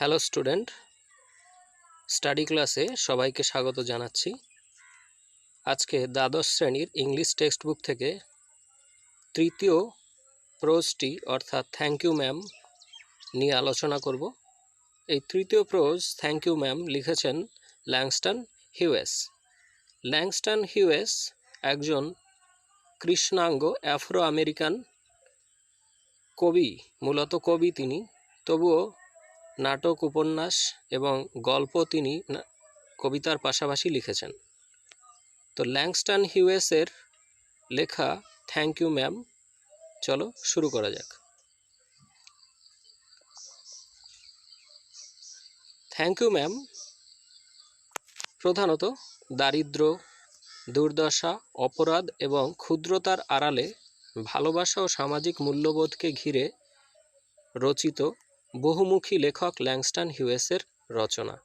Hello student, study ক্লাসে সবাইকে স্বাগত জানাচ্ছি। আজকে দ্বাদশ শ্রেণীর ইংলিশ টেক্সট বুক থেকে তৃতীয় প্রোজটি অর্থাৎ থ্যাংক ইউ ম্যাম নিয়ে আলোচনা করব। এই তৃতীয় প্রোজ থ্যাংক ইউ ম্যাম লিখেছেন ল্যাংস্টন হিউয়েস। ল্যাংস্টন হিউয়েস একজন কৃষ্ণাঙ্গ আফ্রো আমেরিকান কবি, মূলত কবি তিনি, তবুও নাটক, উপন্যাস এবং গল্প তিনি কবিতার পাশাপাশি লিখেছেন। তো ল্যাংস্টন হিউয়েসের লেখা থ্যাংক ইউ ম্যাম, চলো শুরু করা যাক। থ্যাংক ইউ ম্যাম প্রধানত দারিদ্র্য, দুর্দশা, অপরাধ এবং ক্ষুদ্রতার আড়ালে ভালোবাসা ও সামাজিক মূল্যবোধকে ঘিরে রচিত বহুমুখী লেখক ল্যাংস্টন হিউয়েসের রচনা।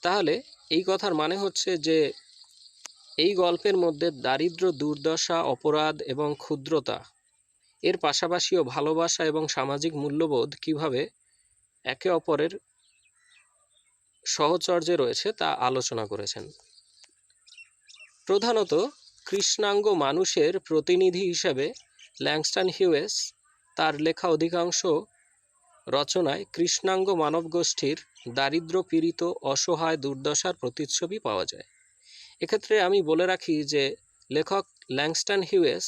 তাহলে এই কথার মানে হচ্ছে যে এই গল্পের মধ্যে দারিদ্র্য, দুর্দশা, অপরাধ এবং ক্ষুদ্রতা এর পাশাপাশিও ভালোবাসা এবং সামাজিক মূল্যবোধ কিভাবে একে অপরের সহচর্যে রয়েছে তা আলোচনা করেছেন। প্রধানত কৃষ্ণাঙ্গ মানুষের প্রতিনিধি হিসেবে ল্যাংস্টন হিউয়েস তার লেখা অধিকাংশ রচনায় কৃষ্ণাঙ্গ মানবগোষ্ঠীর দারিদ্র্য পীড়িত, অসহায়, দুর্দশার প্রতিচ্ছবি পাওয়া যায়। এক্ষেত্রে আমি বলে রাখি যে লেখক ল্যাংস্টন হিউয়েস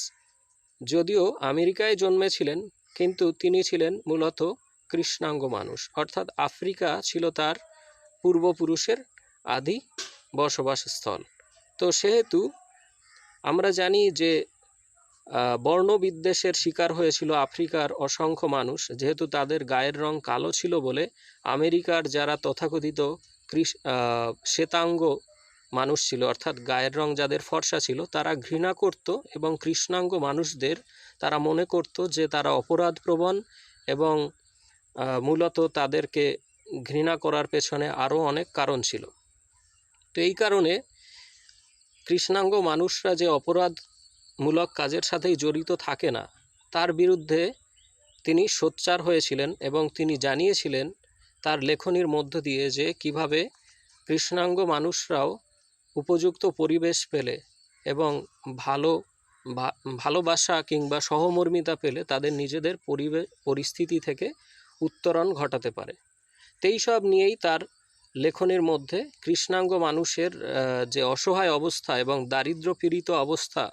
যদিও আমেরিকায় জন্মেছিলেন, কিন্তু তিনি ছিলেন মূলত কৃষ্ণাঙ্গ মানুষ, অর্থাৎ আফ্রিকা ছিল তার পূর্বপুরুষের আদি বসবাসস্থল। তো সেহেতু আমরা জানি যে বর্ণবিদ্বেষের শিকার হয়েছিল আফ্রিকার অসংখ্য মানুষ, যেহেতু তাদের গায়ের রং কালো ছিল বলে আমেরিকার যারা তথাকথিত শ্বেতাঙ্গ মানুষ ছিল, অর্থাৎ গায়ের রং যাদের ফর্সা ছিল, তারা ঘৃণা করত এবং কৃষ্ণাঙ্গ মানুষদের তারা মনে করত যে তারা অপরাধপ্রবণ এবং মূলত তাদেরকে ঘৃণা করার পেছনে আরও অনেক কারণ ছিল। তো এই কারণে কৃষ্ণাঙ্গ মানুষরা যে অপরাধমূলক কাজের সাথেই জড়িত থাকে না, তার বিরুদ্ধে তিনি সোচ্চার হয়েছিলেন এবং তিনি জানিয়েছিলেন তার লেখনীর মধ্য দিয়ে যে কিভাবে কৃষ্ণাঙ্গ মানুষরাও উপযুক্ত পরিবেশ পেলে এবং ভালোবাসা কিংবা সহমর্মিতা পেলে তাদের নিজেদের পরিস্থিতি থেকে উত্তরণ ঘটাতে পারে। এই সব নিয়েই তার লেখনের মধ্যে কৃষ্ণাঙ্গ মানুষের যে অসহায় অবস্থা এবং দারিদ্র্য পীড়িত অবস্থা,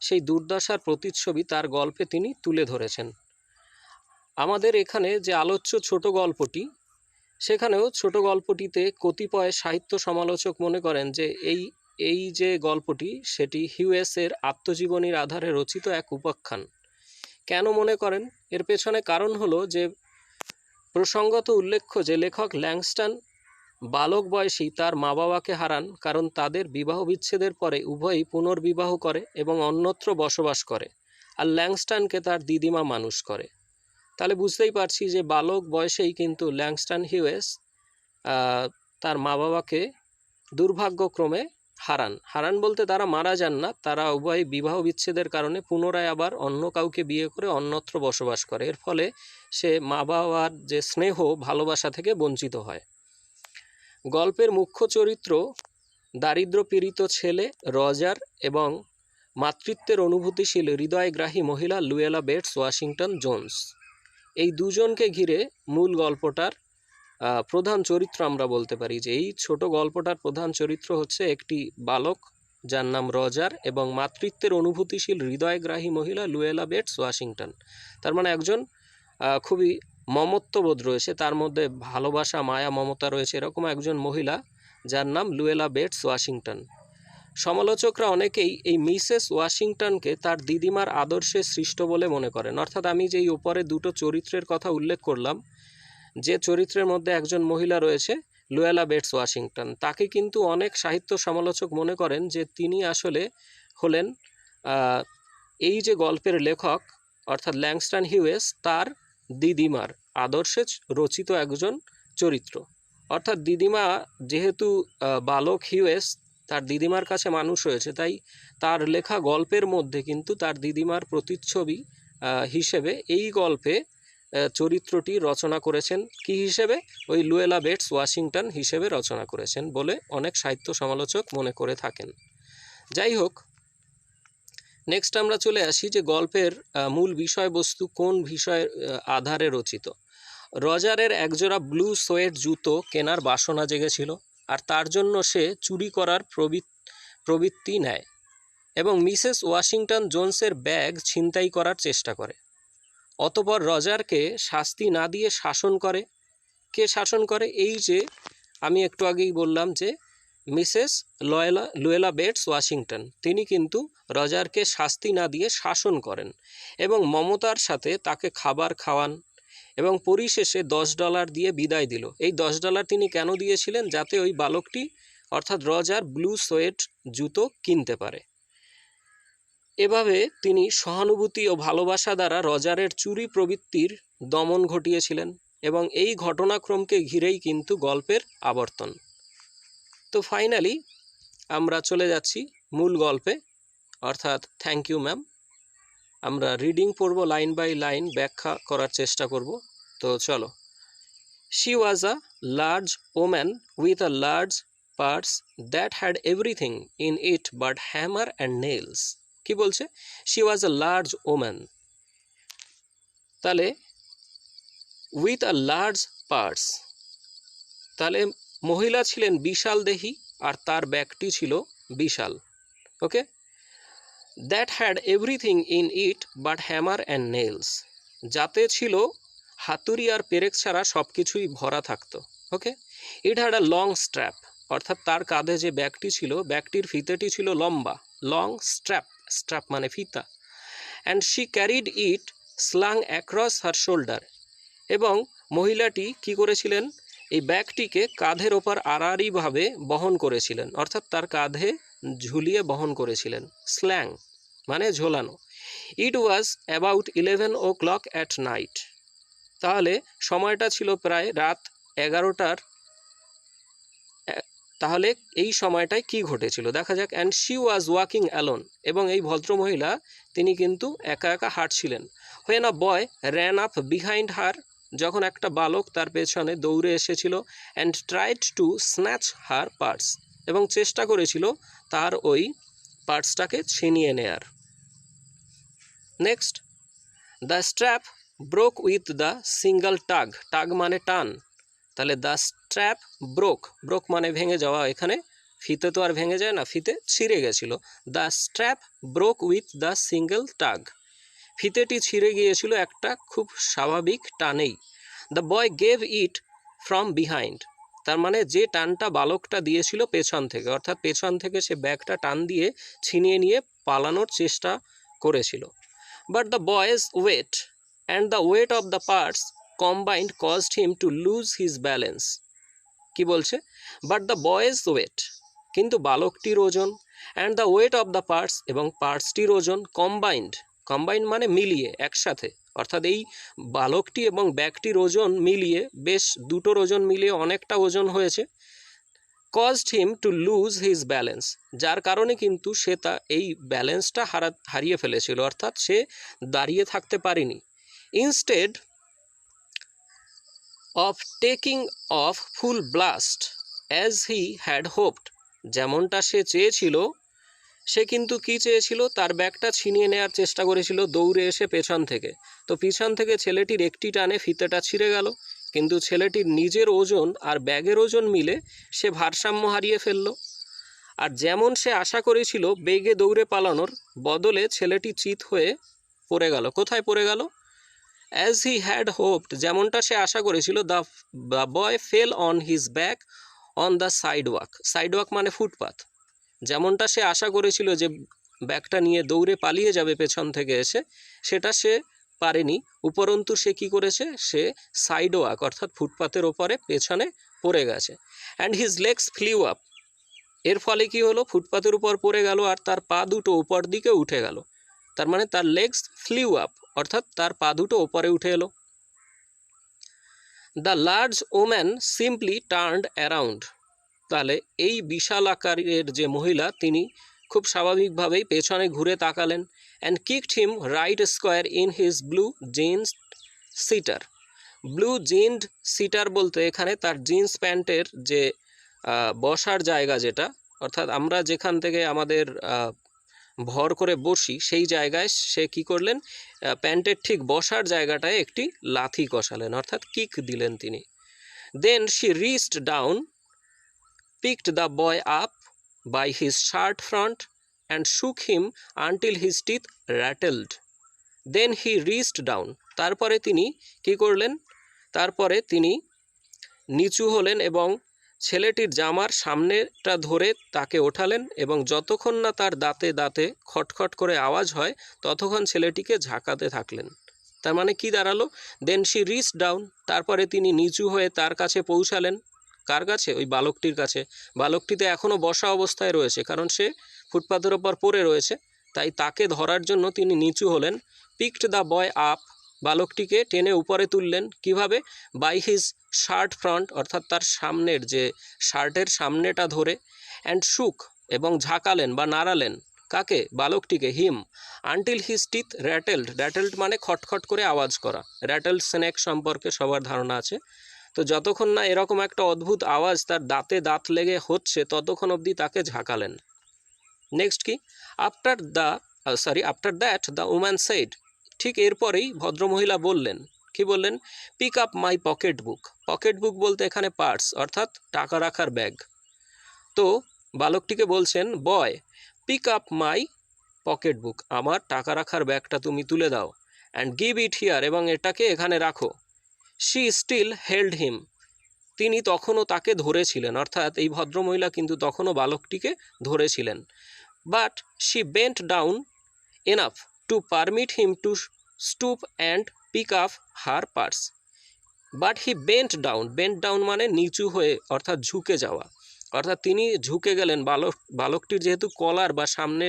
সেই দুর্দশার প্রতিচ্ছবি তার গল্পে তিনি তুলে ধরেছেন। আমাদের এখানে যে আলোচ্য ছোট গল্পটি, সেখানেও ছোট গল্পটিতে কতিপয় সাহিত্য সমালোচক মনে করেন যে এই যে গল্পটি সেটি হিউয়েসের আত্মজীবনীর আধারে রচিত এক উপাখ্যান। কেন মনে করেন? এর পেছনে কারণ হলো যে প্রসঙ্গত উল্লেখ্য যে লেখক ল্যাংস্টন বালক বয়সী তার মা বাবাকে হারান, কারণ তাদের বিবাহ বিচ্ছেদের পরে উভয়ই পুনর্বিবাহ করে এবং অন্যত্র বসবাস করে, আর ল্যাংস্টনকে তার দিদিমা মানুষ করে। তাহলে বুঝতেই পারছি যে বালক বয়সেই কিন্তু ল্যাংস্টন হিউয়েস তার মা বাবাকে দুর্ভাগ্যক্রমে হারান বলতে তারা মারা যান না, তারা উভয় বিবাহ বিচ্ছেদের কারণে পুনরায় আবার অন্য কাউকে বিয়ে করে অন্যত্র বসবাস করে। এর ফলে সে মা বাবার যে স্নেহ, ভালোবাসা থেকে বঞ্চিত হয়। গল্পের মুখ্য চরিত্র দারিদ্র পীড়িত ছেলে রজার এবং মাতৃত্বের অনুভূতিশীল হৃদয়গ্রাহী মহিলা লুয়েলা বেটস ওয়াশিংটন জোন্স। এই দুজনকে ঘিরে মূল গল্পটার প্রধান চরিত্র আমরা বলতে পারি যে এই ছোট গল্পটার প্রধান চরিত্র হচ্ছে একটি বালক যার নাম রজার এবং মাতৃত্বের অনুভূতিশীল হৃদয়গ্রাহী মহিলা লুয়েলা বেটস ওয়াশিংটন। তার মানে একজন খুবই মমত্ববোধ রয়েছে, তার মধ্যে ভালোবাসা, মায়া, মমতা রয়েছে, এরকম একজন মহিলা যার নাম লুয়েলা বেটস ওয়াশিংটন। সমালোচকরা অনেকেই এই মিসেস ওয়াশিংটনকে তার দিদিমার আদর্শে সৃষ্ট বলে মনে করেন। অর্থাৎ আমি যেই উপরে দুটো চরিত্রের কথা উল্লেখ করলাম, যে চরিত্রের মধ্যে একজন মহিলা রয়েছে লুয়েলা বেটস ওয়াশিংটন, তাকে কিন্তু অনেক সাহিত্য সমালোচক মনে করেন যে তিনি আসলে হলেন এই যে গল্পের লেখক অর্থাৎ ল্যাংস্টন হিউয়েস তার দিদিমার আদর্শে রচিত একজন চরিত্র। অর্থাৎ দিদিমা যেহেতু বালক হিউয়েস তার দিদিমার কাছে মানুষ হয়েছে, তাই তার লেখা গল্পের মধ্যে কিন্তু তার দিদিমার প্রতিচ্ছবি হিসেবে এই গল্পে চরিত্রটি রচনা করেছেন কি হিসেবে? ওই লুয়েলা বেটস ওয়াশিংটন হিসেবে রচনা করেছেন বলে অনেক সাহিত্য সমালোচক মনে করে থাকেন। যাই হোক, নেক্সট আমরা চলে আসি যে গল্পের মূল বিষয়বস্তু কোন বিষয়ের আধারে রচিত। রজারের একজোড়া ব্লু সোয়েট জুতো কেনার বাসনা জেগেছিল, আর তার জন্য সে চুরি করার প্রবৃত্তি নেয় এবং মিসেস ওয়াশিংটন জোন্সের ব্যাগ ছিনতাই করার চেষ্টা করে। অতঃপর রজারকে শাস্তি না দিয়ে শাসন করে। কে শাসন করে? এই যে আমি একটু আগেই বললাম যে মিসেস লুয়েলা বেটস ওয়াশিংটন, তিনি কিন্তু রজারকে শাস্তি না দিয়ে শাসন করেন এবং মমতার সাথে তাকে খাবার খাওয়ান এবং পরিশেষে $10 দিয়ে বিদায় দিল। এই $10 তিনি কেন দিয়েছিলেন? যাতে ওই বালকটি অর্থাৎ রজার ব্লু সোয়েট জুতো কিনতে পারে। এভাবে তিনি সহানুভূতি ও ভালোবাসা দ্বারা রজারের চুরি প্রবৃত্তির দমন ঘটিয়েছিলেন এবং এই ঘটনাক্রমকে ঘিরেই কিন্তু গল্পের আবর্তন। তো ফাইনালি আমরা চলে যাচ্ছি মূল গল্পে, অর্থাৎ থ্যাংক ইউ ম্যাম। আমরা রিডিং পড়ব, লাইন বাই লাইন ব্যাখ্যা করার চেষ্টা করব। তো চলো। She was a large woman with a large purse that had everything in it but hammer and nails. কি বলছে? She was a large woman, তাহলে উইথ আ লার্জ পার্স, তাহলে মহিলা ছিলেন বিশাল দেহী আর তার ব্যাগটি ছিল বিশাল। Okay, that had everything in it but hammer and nails, যাতে ছিল হাতুড়ি আর পেরেক ছাড়া সব কিছুই ভরা থাকতো। Okay, it had a long strap, অর্থাৎ তার কাঁধে যে ব্যাগটি ছিল ব্যাগটির ফিতেটি ছিল লম্বা, লং স্ট্র্যাপ, স্ট্র্যাপ মানে ফিতা। And she carried it slung across her shoulder, এবং মহিলাটি কি করেছিলেন? এই ব্যাগটিকে কাঁধের ওপর আড়াআড়িভাবে বহন করেছিলেন, অর্থাৎ তার কাঁধে ঝুলিয়ে বহন করেছিলেন। স্ল্যাং মানে ঝোলানো। It was about 11 o'clock at night, তাহলে সময়টা ছিল প্রায় রাত 11টার। তাহলে এই সময়টায় কি ঘটেছিল দেখা যাক। And she was walking alone, এবং এই ভদ্রমহিলা তিনি কিন্তু একা একা হাঁটছিলেন। When a boy ran up behind her, যখন একটা বালক তার পেছনে দৌড়ে এসেছিল। And tried to snatch her purse, এবং চেষ্টা করেছিল তার ওই পার্সটাকে ছিনিয়ে নেয়ার। Next, the strap broke with the single tug, tug মানে টান, তাহলে দ্য স্ট্র্যাপ ব্রোক, ব্রোক মানে ভেঙে যাওয়া, এখানে ফিতে তো আর ভেঙে যায় না, ফিতে ছিঁড়ে গেছিল। The strap broke with the single tug, ফিতেটি ছিঁড়ে গিয়েছিল একটা খুব স্বাভাবিক টানেই। The boy gave it from behind, তার মানে যে টানটা বালকটা দিয়েছিল পেছন থেকে, অর্থাৎ পেছন থেকে সে ব্যাগটা টান দিয়ে ছিনিয়ে নিয়ে পালানোর চেষ্টা করেছিল। But the boy's weight and the weight of the purse combined caused him to lose his balance. কি বলছে? বাট দ্য বয়েজ ওয়েট, কিন্তু বালকটির ওজন, and the weight of the purse, এবং পার্সটির ওজন, কম্বাইন্ড, কম্বাইন্ড মানে মিলিয়ে, একসাথে, অর্থাৎ এই বালকটি এবং ব্যাগটির ওজন মিলিয়ে, বেশ দুটোর ওজন মিলিয়ে অনেকটা ওজন হয়েছে। Caused him to lose his balance, যার কারণে কিন্তু সে এই ব্যালেন্সটা হারিয়ে ফেলেছিল, অর্থাৎ সে দাঁড়িয়ে থাকতে পারেনি। Instead of taking off full blast as he had hopped, যেমনটা সে চেয়েছিল, সে কিন্তু কি চেয়েছিল? তার ব্যাগটা ছিনিয়ে নেওয়ার চেষ্টা করেছিল দৌড়ে এসে পেছন থেকে। তো পিছন থেকে ছেলেটির একটি টানে ফিতেটা ছিঁড়ে গেল, কিন্তু ছেলেটির নিজের ওজন আর ব্যাগের ওজন মিলে সে ভারসাম্য হারিয়ে ফেলল। আর যেমন সে আশা করেছিল বেগে দৌড়ে পালানোর বদলে ছেলেটি চিত হয়ে পড়ে গেল। কোথায় পড়ে গেল? অ্যাজ হি হ্যাড হোপড, যেমনটা সে আশা করেছিল। The boy fell on his back on the sidewalk, sidewalk মানে ফুটপাথ। যেমনটা সে আশা করেছিল যে ব্যাগটা নিয়ে দৌড়ে পালিয়ে যাবে পেছন থেকে এসে, সেটা সে পারেনি। উপরন্তু সে কি করেছে? সে সাইডওয়াক অর্থাৎ ফুটপাথের ওপরে পেছনে পড়ে গেছে। And his legs flew up, এর ফলে কি হলো? ফুটপাথের উপর পড়ে গেল আর তার পা দুটো উপর দিকে উঠে গেল, তার মানে তার লেগস ফ্লিউ আপ, অর্থাৎ তার পা দুটো ওপরে উঠে এলো। The large woman simply turned around, তাহলে এই বিশাল আকারের যে মহিলা তিনি খুব স্বাভাবিকভাবেই পেছনে ঘুরে তাকালেন। And kicked him right square in his blue jeans sitter. Blue jeans sitter বলতে এখানে তার জিন্স প্যান্টের যে বসার জায়গা, যেটা অর্থাৎ আমরা যেখান থেকে আমাদের ভর করে বসি সেই জায়গায় সে কি করলেন, প্যান্টের ঠিক বসার জায়গাটায় একটি লাথি কষালেন, অর্থাৎ কিক দিলেন তিনি। Then she reached down, picked the boy up by his shirt front and shook him until his teeth rattled. Then he reached down. তারপরে তিনি কি করলেন, তারপরে তিনি নিচু হলেন এবং ছেলেটির জামার সামনেটা ধরে তাকে ওঠালেন এবং যতক্ষণ না তার দাঁতে দাঁতে খটখট করে আওয়াজ হয় ততক্ষণ ছেলেটিকে ঝাঁকাতে থাকলেন। তার মানে কি দাঁড়ালো, দেন শি রিচ ডাউন, তারপরে তিনি নিচু হয়ে তার কাছে পৌঁছালেন। কার কাছে? ওই বালকটির কাছে। বালকটিতে এখনও বসা অবস্থায় রয়েছে, কারণ সে ফুটপাথের ওপর পড়ে রয়েছে, তাই তাকে ধরার জন্য তিনি নিচু হলেন। পিকড দ্য বয় আপ, বালকটিকে টেনে উপরে তুললেন। কিভাবে? বাই হিজ শার্ট ফ্রন্ট, অর্থাৎ তার সামনের যে শার্টের সামনেটা ধরে। অ্যান্ড শুক, এবং ঝাঁকালেন বা নাড়ালেন। কাকে? বালকটিকে। হিম আনটিল হিজ টিথ র্যাটেলড, র্যাটেলড মানে খটখট করে আওয়াজ করা। র্যাটেলড স্নেক সম্পর্কে সবার ধারণা আছে। তো যতক্ষণ না এরকম একটা অদ্ভুত আওয়াজ তার দাঁতে দাঁত লেগে হচ্ছে ততক্ষণ অবধি তাকে ঝাঁকালেন। নেক্সট কি? After that the woman said, ঠিক এরপরেই ভদ্রমহিলা বললেন। কি বললেন? Pick up my pocket book. Pocket book বলতে এখানে পার্স, অর্থাৎ টাকা রাখার ব্যাগ। তো বালকটিকে বলছেন, boy pick up my pocket book, আমার টাকা রাখার ব্যাগটা তুমি তুলে দাও। অ্যান্ড গিভ ইট হিয়ার, এবং এটাকে এখানে রাখো। শি স্টিল হেল্ড হিম, তিনি তখনও তাকে ধরেছিলেন, অর্থাৎ এই ভদ্রমহিলা কিন্তু তখনও বালকটিকে ধরেছিলেন। But she bent down enough to permit him to stoop and pick up her purse. But he bent down মানে নিচু হয়ে, অর্থাৎ ঝুঁকে যাওয়া, অর্থাৎ তিনি ঝুঁকে গেলেন। বালকটির যেহেতু কলার বা সামনে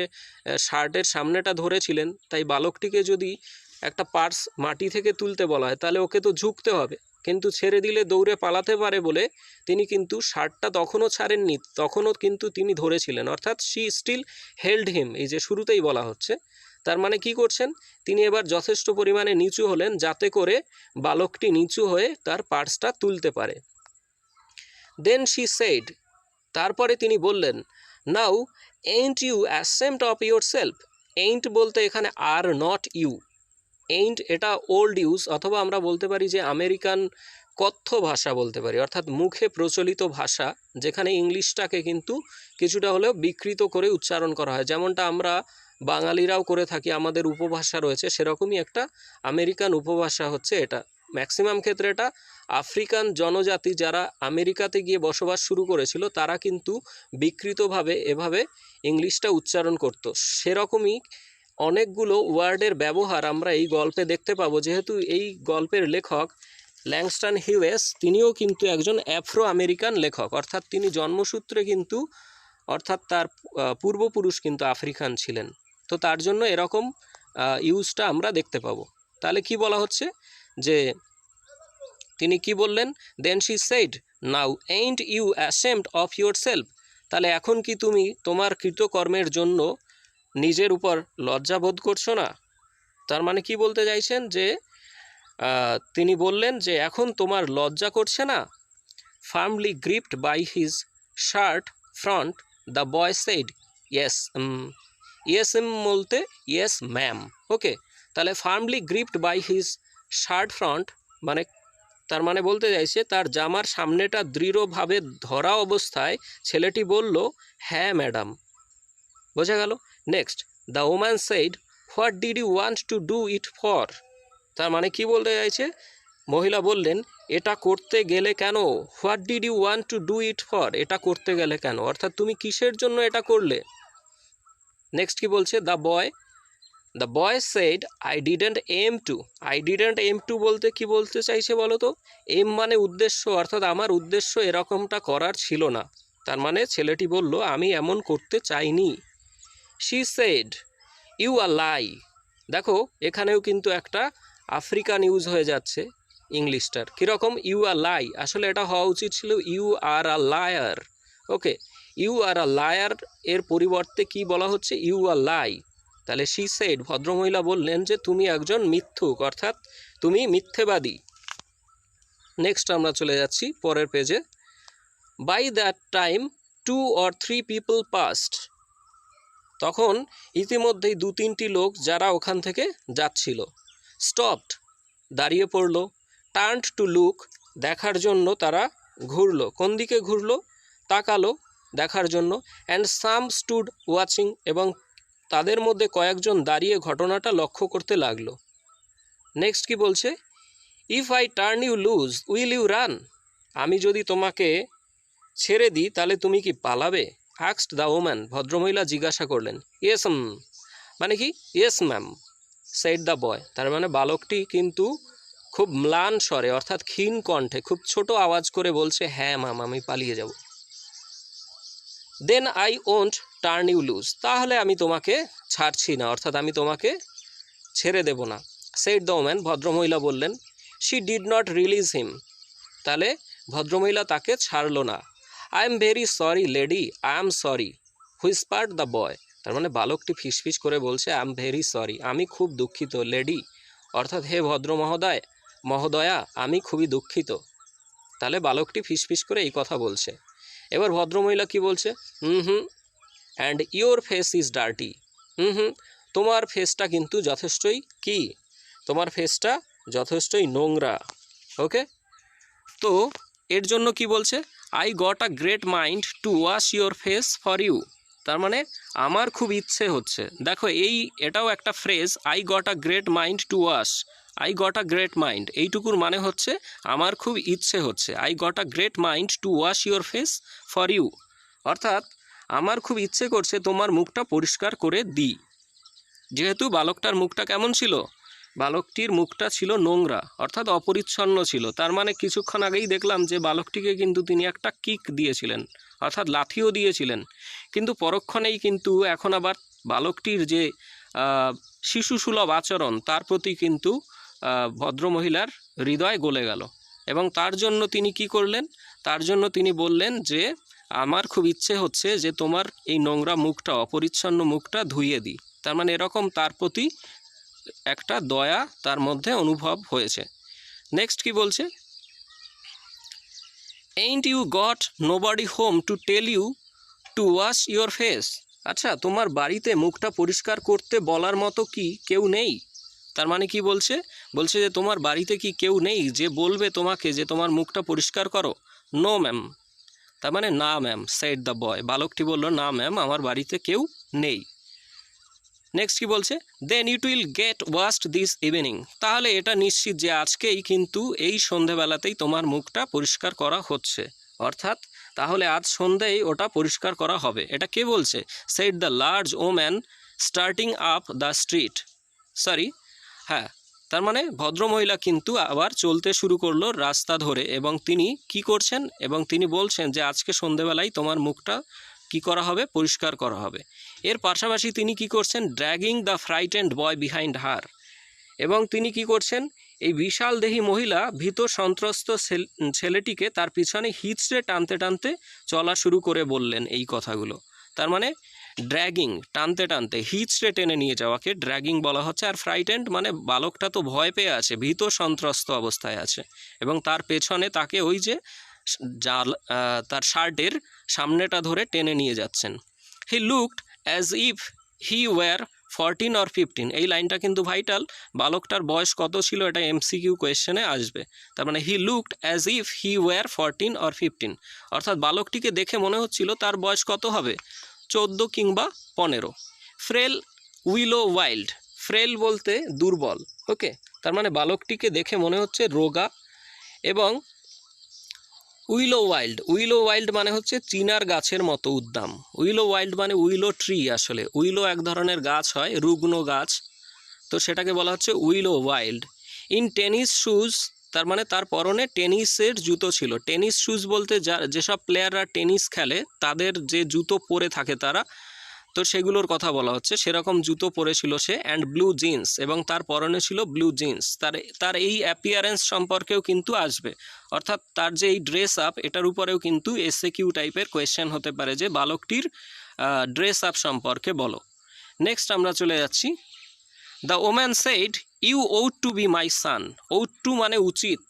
শার্টের সামনেটা ধরেছিলেন, তাই বালকটিকে যদি একটা পার্স মাটি থেকে তুলতে বলা হয় তাহলে ওকে তো ঝুঁকতে হবে, কিন্তু ছেড়ে দিলে দৌড়ে পালাতে পারে বলে তিনি কিন্তু শার্টটা তখনও ছাড়েননি, তখনও কিন্তু তিনি ধরেছিলেন, অর্থাৎ শি স্টিল হেল্ড হিম, এই যে শুরুতেই বলা হচ্ছে। তার মানে কি করছেন, তিনি এবার যথেষ্ট পরিমাণে নিচু হলেন যাতে করে বালকটি নিচু হয়ে তার পার্সটা তুলতে পারে। দেন শি সেড, তারপরে তিনি বললেন, now ain't you ashamed of yourself. Ain't বলতে এখানে আর নট ইউ। এইন্ট এটা ওল্ড ইউজ, অথবা আমরা বলতে পারি যে আমেরিকান কথ্য ভাষা বলতে পারি, অর্থাৎ মুখে প্রচলিত ভাষা, যেখানে ইংলিশটাকে কিন্তু কিছুটা হলেও বিকৃত করে উচ্চারণ করা হয়, যেমনটা আমরা বাঙালিরাও করে থাকি, আমাদের উপভাষা রয়েছে, সেরকমই একটা আমেরিকান উপভাষা হচ্ছে এটা। ম্যাক্সিমাম ক্ষেত্রে এটা আফ্রিকান জনজাতি যারা আমেরিকাতে গিয়ে বসবাস শুরু করেছিল তারা কিন্তু বিকৃতভাবে এভাবে ইংলিশটা উচ্চারণ করত। সেরকমই অনেকগুলো ওয়ার্ডের ব্যবহার আমরা এই গল্পে দেখতে পাবো, যেহেতু এই গল্পের লেখক ল্যাংস্টন হিউয়েস, তিনিও কিন্তু একজন আফ্রো আমেরিকান লেখক, অর্থাৎ তিনি জন্মসূত্রে কিন্তু, অর্থাৎ তার পূর্বপুরুষ কিন্তু আফ্রিকান ছিলেন। তো তার জন্য এরকম ইউজটা আমরা দেখতে পাবো। তাহলে কি বলা হচ্ছে যে তিনি কি বললেন? Then she said, now ain't you ashamed of yourself, তাহলে এখন কি তুমি তোমার কৃতকর্মের জন্য নিজের উপর লজ্জা বোধ করছো না? তার মানে কি বলতে চাইছেন, যে তিনি বললেন যে এখন তোমার লজ্জা করছে না? Firmly gripped by his shirt front the boy said, yes yes বলতে ইয়েস ম্যাম। ওকে, তাহলে firmly gripped by his shirt front মানে, তার মানে বলতে চাইছে তার জামার সামনেটা দৃঢ়ভাবে ধরা অবস্থায় ছেলেটি বলল, হ্যাঁ ম্যাডাম। বোঝা গেল? Next, the woman said, what did you want to do it for. তার মানে কি বলতে চাইছে, মহিলা বললেন, এটা করতে গেলে কেন? What did you want to do it for, এটা করতে গেলে কেন, অর্থাৎ তুমি কিসের জন্য এটা করলে। নেক্সট কি বলছে, the boy said, I didn't aim to বলতে কি বলতে চাইছে বলো তো? এম মানে উদ্দেশ্য, অর্থাৎ আমার উদ্দেশ্য এরকমটা করার ছিল না। তার মানে ছেলেটি বলল, আমি এমন করতে চাইনি। শি সেড, ইউ আর লাই। দেখো এখানেও কিন্তু একটা আফ্রিকান ইউজ হয়ে যাচ্ছে ইংলিশটার। কীরকম? ইউ আর লাই, আসলে এটা হওয়া উচিত ছিল you are a liar. Okay, you are a liar এর পরিবর্তে কি বলা হচ্ছে? You are lie. তাহলে শি সেড, ভদ্রমহিলা বললেন যে তুমি একজন মিথ্যুক, অর্থাৎ তুমি মিথ্যেবাদী। নেক্সট আমরা চলে যাচ্ছি পরের পেজে। By that time 2 or 3 people passed, তখন ইতিমধ্যেই 2-3টি লোক যারা ওখান থেকে যাচ্ছিল, স্টপড, দাঁড়িয়ে পড়লো, টার্নড টু লুক, দেখার জন্য তারা ঘুরলো, কোন দিকে ঘুরলো, তাকালো দেখার জন্য, অ্যান্ড সাম স্টুড ওয়াচিং, এবং তাদের মধ্যে কয়েকজন দাঁড়িয়ে ঘটনাটা লক্ষ্য করতে লাগলো। নেক্সট কি বলছে, if I turn you loose will you run, আমি যদি তোমাকে ছেড়ে দিই তাহলে তুমি কি পালাবে? আস্কড দ্য ওম্যান, ভদ্রমহিলা জিজ্ঞাসা করলেন। ইয়েস মানে কি? Yes ma'am, said the boy, তার মানে বালকটি কিন্তু খুব ম্লান স্বরে অর্থাৎ ক্ষীণ কণ্ঠে খুব ছোট আওয়াজ করে বলছে, হ্যাঁ ম্যাম আমি পালিয়ে যাব। Then I won't turn you loose, তাহলে আমি তোমাকে ছাড়ছি না, অর্থাৎ আমি তোমাকে ছেড়ে দেব না। সেড দ্য ওম্যান, ভদ্রমহিলা বললেন। She did not release him, তাহলে ভদ্রমহিলা তাকে ছাড়লো না। I am very sorry lady, I am sorry, whispered the boy, তার মানে বালকটি ফিসফিস করে বলছে আই এম ভেরি সরি, আমি খুব দুঃখিত, লেডি অর্থাৎ হে ভদ্র মহোদয়া আমি খুবই দুঃখিত। তাহলে বালকটি ফিসফিস করে এই কথা বলছে। এবার ভদ্রমহিলা কি বলছে, and your face is dirty, তোমার ফেসটা কিন্তু যথেষ্টই কি, তোমার ফেসটা যথেষ্টই নোংরা। ওকে, তো এর জন্য কি বলছে, I got a great mind to wash your face for you, তার মানে আমার খুব ইচ্ছে হচ্ছে, দেখো এটাও একটা phrase, I got a great mind to wash, I got a great mind এইটুকুর মানে হচ্ছে আমার খুব ইচ্ছে হচ্ছে, I got a great mind to wash your face for you, অর্থাৎ আমার খুব ইচ্ছে করছে তোমার মুখটা পরিষ্কার করে দিই। যেহেতু বালকটার মুখটা কেমন ছিল, বালকটির মুখটা ছিল নোংরা অর্থাৎ অপরিচ্ছন্ন ছিল, তার মানে কিছুক্ষণ আগেই দেখলাম যে বালকটিকে কিন্তু তিনি একটা কিক দিয়েছিলেন অর্থাৎ লাথিও দিয়েছিলেন, কিন্তু পরক্ষণেই কিন্তু এখন আবার বালকটির যে শিশুসুলভ আচরণ তার প্রতি কিন্তু ভদ্রমহিলার হৃদয় গলে গেল, এবং তার জন্য তিনি কি করলেন, তার জন্য তিনি বললেন যে আমার খুব ইচ্ছে হচ্ছে যে তোমার এই নোংরা মুখটা, অপরিচ্ছন্ন মুখটা ধুইয়ে দিই, তার মানে এরকম তার প্রতি একটা দয়া তার মধ্যে অনুভব হয়েছে। নেক্সট কি বলছে, ain't you got nobody home to tell you to wash your face, আচ্ছা তোমার বাড়িতে মুখটা পরিষ্কার করতে বলার মতো কি কেউ নেই? তার মানে কি বলছে, বলছে যে তোমার বাড়িতে কি কেউ নেই যে বলবে তোমাকে যে তোমার মুখটা পরিষ্কার করো? নো ম্যাম, তার মানে না ম্যাম, সেড দ্য বয়, বালকটি বলল না ম্যাম আমার বাড়িতে কেউ নেই। নেক্সট কি বলছে, then it will get washed this evening, তাহলে এটা নিশ্চিত যে আজকেই কিন্তু এই সন্ধেবেলাতেই তোমার মুখটা পরিষ্কার করা হচ্ছে, অর্থাৎ তাহলে আজ সন্ধেই ওটা পরিষ্কার করা হবে। এটা কে বলছে, said the large woman starting up the street, হ্যাঁ, তার মানে ভদ্রমহিলা কিন্তু আবার চলতে শুরু করলো রাস্তা ধরে, এবং তিনি কি করছেন, এবং তিনি বলছেন যে আজকে সন্ধেবেলায় তোমার মুখটা কি করা হবে, পরিষ্কার করা হবে। এর পাশাপাশি তিনি কি করছেন, dragging the frightened boy behind her, এবং তিনি কি করছেন, এই বিশাল দেহী মহিলা ভীত সন্ত্রস্ত ছেলেটিকে তার পিছনে হিচড়ে টানতে টানতে চলা শুরু করে বললেন এই কথাগুলো। তার মানে ড্র্যাগিং, টানতে টানতে, হিচড়ে টেনে নিয়ে যাওয়াকে ড্র্যাগিং বলা হচ্ছে, আর ফ্রাইটেন্ড মানে বালকটা তো ভয় পেয়ে আছে, ভীত সন্ত্রস্ত অবস্থায় আছে, এবং তার পেছনে তাকে ওই যে তার শার্টের সামনেটা ধরে টেনে নিয়ে যাচ্ছেন। He looked as if he were 14 or 15, এই লাইনটা কিন্তু ভাইটাল, বালকটার বয়স কত ছিল এটা এমসিকিউ কোয়েশ্চেনে আসবে। তার মানে he looked as if he were 14 or 15, অর্থাৎ বালকটিকে দেখে মনে হচ্ছিল তার বয়স কত হবে, 14 কিংবা 15। ফ্রেল উইলো ওয়াইল্ড, ফ্রেল বলতে দুর্বল, ওকে, তার মানে বালকটিকে দেখে মনে হচ্ছে রোগা, এবং উইলো ওয়াইল্ড মানে হচ্ছে চিনার গাছের মতো উদ্দাম। উইলো ওয়াইল্ড মানে উইলো ট্রি, আসলে উইলো এক ধরনের গাছ হয়, রুগ্ন গাছ, তো সেটাকে বলা হচ্ছে উইলো ওয়াইল্ড। ইন টেনিস শুজ, তার মানে তার পরনে টেনিসের জুতো ছিল। টেনিস শুজ বলতে যেসব প্লেয়াররা টেনিস খেলে তাদের যে জুতো পরে থাকে তারা, তো সেগুলোর কথা বলা হচ্ছে, সেরকম জুতো পরেছিল সে, অ্যান্ড ব্লু জিন্স, এবং তার পরনে ছিল ব্লু জিন্স। তার এই অ্যাপিয়ারেন্স সম্পর্কেও কিন্তু আসবে, অর্থাৎ তার যে এই ড্রেস আপ এটার উপরেও কিন্তু এসএকিউ টাইপের কোয়েশ্চেন হতে পারে যে বালকটির ড্রেস আপ সম্পর্কে বলো। নেক্সট আমরা চলে যাচ্ছি। The woman said you ought to be my son. ought to মানে উচিত,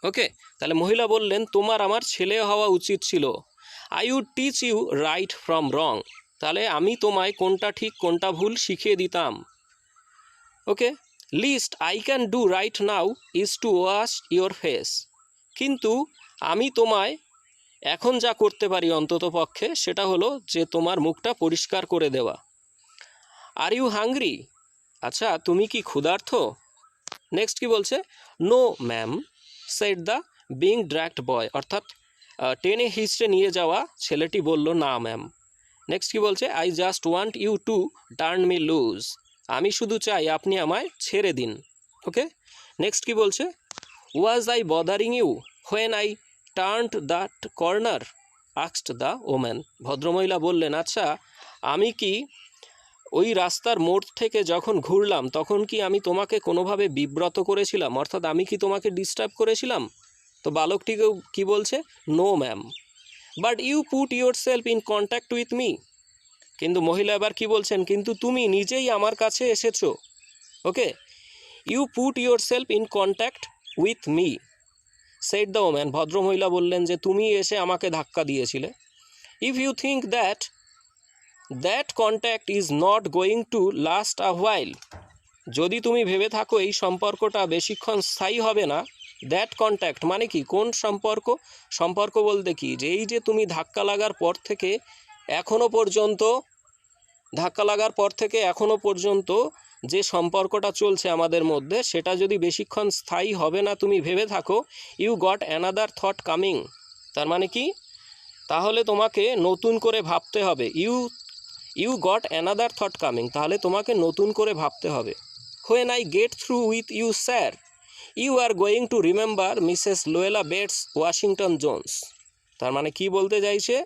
ওকে। তাহলে মহিলা বললেন তোমার আমার ছেলে হওয়া উচিত ছিল। I would teach you right from wrong. তাহলে আমি তোমায় কোনটা ঠিক কোনটা ভুল শিখিয়ে দিতাম, okay. Least I can do right now is to wash your face. কিন্তু আমি তোমায় এখন যা করতে পারি অন্তত পক্ষে সেটা হলো যে তোমার মুখটা পরিষ্কার করে দেওয়া। Are you hungry? আচ্ছা তুমি কি ক্ষুধার্ত? নেক্সট কি বলছে? No ma'am said the being dragged boy, অর্থাৎ টেনে হিচড়ে নিয়ে যাওয়া ছেলেটি বলল না ম্যাম। নেক্সট কি বলছে? I just want you to turn me loose. আমি শুধু চাই আপনি আমায় ছেড়ে দিন, ওকে। নেক্সট কি বলছে? Was I bothering you when I turned that corner asked the woman. ভদ্রমহিলা বললেন আচ্ছা আমি কি ওই রাস্তার মোড় থেকে যখন ঘুরলাম তখন কি আমি তোমাকে কোনোভাবে বিব্রত করেছিলাম, অর্থাৎ আমি কি তোমাকে ডিস্টার্ব করেছিলাম? তো বালকটিকেও কি বলছে? No ma'am. But you put yourself in contact with me. কিন্তু মহিলা এবার কি বলছেন? কিন্তু তুমি নিজেই আমার কাছে এসেছো, okay. You put yourself in contact with me said the woman. ভদ্রমহিলা বললেন যে তুমি এসে আমাকে ধাক্কা দিয়েছিলে। If you think that contact is not going to last a while. যদি তুমি ভেবে থাকো এই সম্পর্কটা বেশিক্ষণ স্থায়ী হবে না। দ্যাট কন্ট্যাক্ট মানে কি? কোন সম্পর্ক? সম্পর্ক বলতে কি যে এই যে তুমি ধাক্কা লাগার পর থেকে এখনো পর্যন্ত যে সম্পর্কটা চলছে আমাদের মধ্যে সেটা যদি বেশিক্ষণ স্থায়ী হবে না তুমি ভেবে থাকো, you got another thought coming. তার মানে কি? তাহলে তোমাকে নতুন করে ভাবতে হবে। You got another thought coming, তাহলে তোমাকে নতুন করে ভাবতে হবে। When I get through with you sir you are going to remember Mrs Luella Bates Washington Jones. তার মানে কি বলতে চাইছে?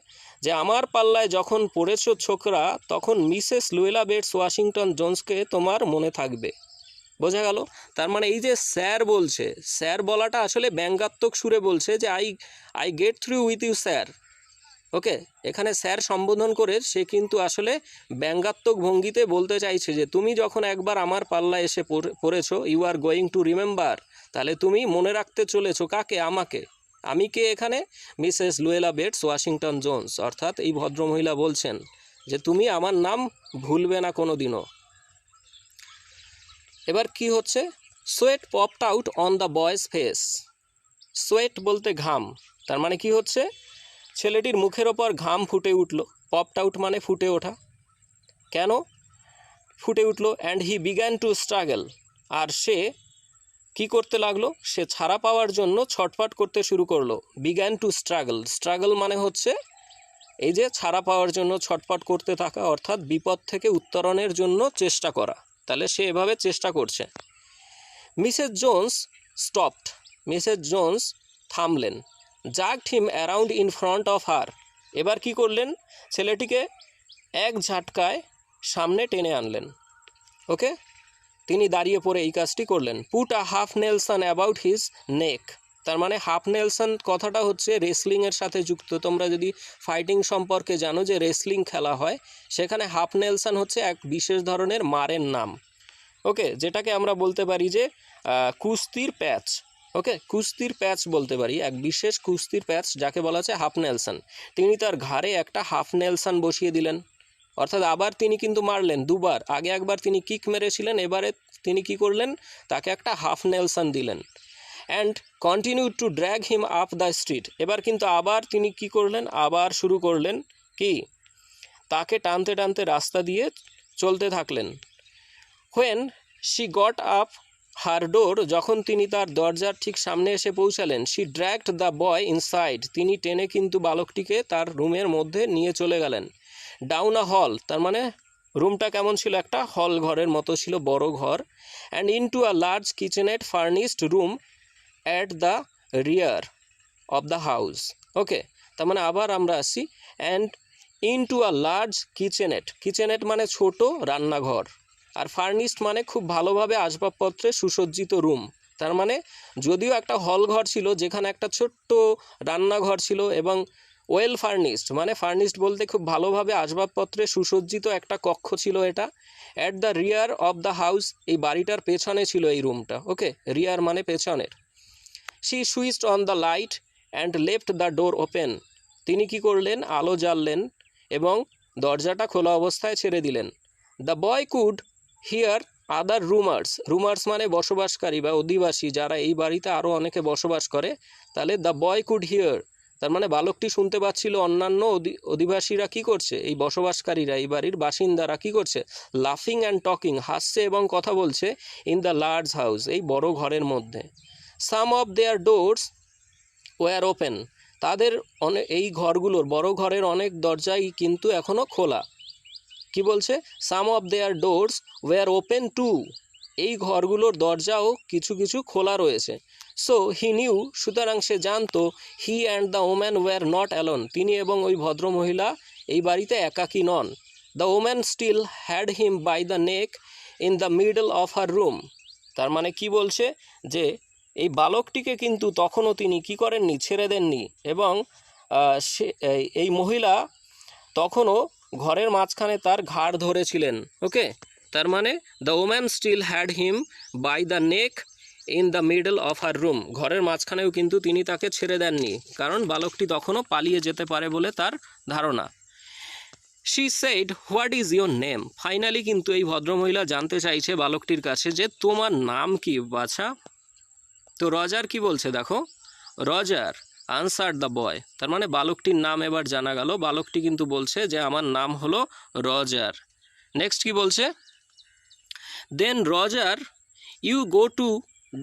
যে আমার পাল্লায় যখন পড়েছো ছোকরা তখন মিসেস লুয়েলা বেটস ওয়াশিংটন জোন্সকে তোমার মনে থাকবে। বোঝা গেল? তার মানে এই যে স্যার বলছে, স্যার বলাটা আসলে ব্যঙ্গাত্মক সুরে বলছে যে I get through with you sir, okay. এখানে স্যার সম্বোধন করে সে কিন্তু আসলে ব্যঙ্গাত্মক ভঙ্গিতে বলতে চাইছে যে তুমি যখন একবার আমার পাল্লা এসে পড়েছো you are going to remember, তাহলে তুমি মনে রাখতে চলেছো কাকে? আমাকে। আমি কে এখানে? Mrs Luella Bates Washington Jones. অর্থাৎ এই ভদ্রমহিলা বলছেন যে তুমি আমার নাম ভুলবে না কোনো দিনও। এবার কি হচ্ছে? Sweat popped out on the boys face. Sweat বলতে ঘাম। তার মানে কি হচ্ছে? ছেলেটির মুখের ওপর ঘাম ফুটে উঠল। পপড আউট মানে ফুটে ওঠা। কেন ফুটে উঠলো? And he began to struggle. আর সে কি করতে লাগলো? সে ছাড়া পাওয়ার জন্য ছটফট করতে শুরু করলো। Began to struggle. স্ট্রাগল মানে হচ্ছে এই যে ছাড়া পাওয়ার জন্য ছটফট করতে থাকা, অর্থাৎ বিপদ থেকে উত্তরণের জন্য চেষ্টা করা। তাহলে সে এভাবে চেষ্টা করছে। Mrs Jones stopped. Mrs Jones থামলেন। Jerked him around in front of her. এবার কি করলেন? ছেলেটিকে এক ঝাটকায় সামনে টেনে আনলেন, ওকে। তিনি দাঁড়িয়ে পড়ে এই কাজটি করলেন। Put a half nelson about his neck. তার মানে হাফ নেলসন কথাটা হচ্ছে রেসলিংয়ের সাথে যুক্ত। তোমরা যদি ফাইটিং সম্পর্কে জানো যে রেসলিং খেলা হয়, সেখানে হাফ নেলসন হচ্ছে এক বিশেষ ধরনের মারের নাম, ওকে, যেটাকে আমরা বলতে পারি যে কুস্তির প্যাচ, ওকে। কুস্তির প্যাচ বলতে পারি, এক বিশেষ কুস্তির প্যাচ যাকে বলা হচ্ছে হাফ নেলসন। তিনি তার ঘাড়ে একটা হাফ নেলসন বসিয়ে দিলেন, অর্থাৎ আবার তিনি কিন্তু মারলেন দুবার। আগে একবার তিনি কিক মেরেছিলেন, এবারে তিনি কি করলেন? তাকে একটা হাফ নেলসন দিলেন। And continue to drag him up the street. এবার কিন্তু আবার তিনি কি করলেন? আবার শুরু করলেন কি? তাকে টানতে টানতে রাস্তা দিয়ে চলতে থাকলেন। When she got up her door, যখন তিনি তার দরজার ঠিক সামনে এসে পৌঁছালেন, she dragged the boy inside, তিনি টেনে কিন্তু বালকটিকে তার রুমের মধ্যে নিয়ে চলে গেলেন। ডাউন আ হল, তার মানে রুমটা কেমন ছিল? একটা হল ঘরের মতো ছিল, বড় ঘর। And into a large kitchenette furnished room at the rear of the house, okay. তার মানে আবার আমরা আসি, and into a large kitchenette. Kitchenette মানে ছোট রান্নাঘর, আর ফার্নিশড মানে খুব ভালোভাবে আসবাবপত্রে সুসজ্জিত রুম। তার মানে যদিও একটা হল ঘর ছিল যেখানে একটা ছোট্ট রান্নাঘর ছিল এবং ওয়েল ফার্নিশড মানে ফার্নিশড বলতে খুব ভালোভাবে আসবাবপত্রে সুসজ্জিত একটা কক্ষ ছিল এটা। At the rear of the house, এই বাড়িটার পেছনে ছিল এই রুমটা। ওকে, রিয়ার মানে পেছনের। She switched on the light and left the door open, তিনি কি করলেন, আলো জ্বাললেন এবং দরজাটা খোলা অবস্থায় ছেড়ে দিলেন। The boy could hear other rumours, rumours মানে বসবাসকারী বা অধিবাসী, যারা এই বাড়িতে আরও অনেকে বসবাস করে। তাহলে দ্য বয় কুড হিয়ার, তার মানে বালকটি শুনতে পাচ্ছিল অন্যান্য অধিবাসীরা কি করছে, এই বসবাসকারীরা, এই বাড়ির বাসিন্দারা কি করছে, লাফিং অ্যান্ড টকিং, হাসছে এবং কথা বলছে, ইন দ্য লার্জ হাউস, এই বড় ঘরের মধ্যে। Some of their doors were open, তাদের এই ঘরগুলোর, বড় ঘরের অনেক দরজাই কিন্তু এখনও খোলা। কি বলছে, some of their doors were open too, এই ঘরগুলোর দরজাও কিছু কিছু খোলা রয়েছে। সো হি নিউ, সুতরাং সে জানতো, he and the woman were not alone, তিনি এবং ওই ভদ্রমহিলা এই বাড়িতে একাকী নন। The woman still had him by the neck in the middle of her room, তার মানে কি বলছে যে এই বালকটিকে কিন্তু তখনও তিনি কি করেননি, ছেড়ে দেননি, এবং এই মহিলা তখনও ঘরের মাঝখানে তার ঘাড় ধরেছিলেন। ওকে, তার মানে the woman still had him by the neck in the middle of her room, ঘরের মাঝখানেও কিন্তু তিনি তাকে ছেড়ে দেননি, কারণ বালকটি তখনও পালিয়ে যেতে পারে বলে তার ধারণা। She said, what is your name, finally কিন্তু এই ভদ্রমহিলা জানতে চাইছে বালকটির কাছে যে তোমার নাম কি বাছা। তো রজার কি বলছে দেখো, রজার আনসার দ্য বয়, তার মানে বালকটির নাম এবার জানা গেল। বালকটি কিন্তু বলছে যে আমার নাম হলো রজার। নেক্সট কি বলছে, then Roger you go to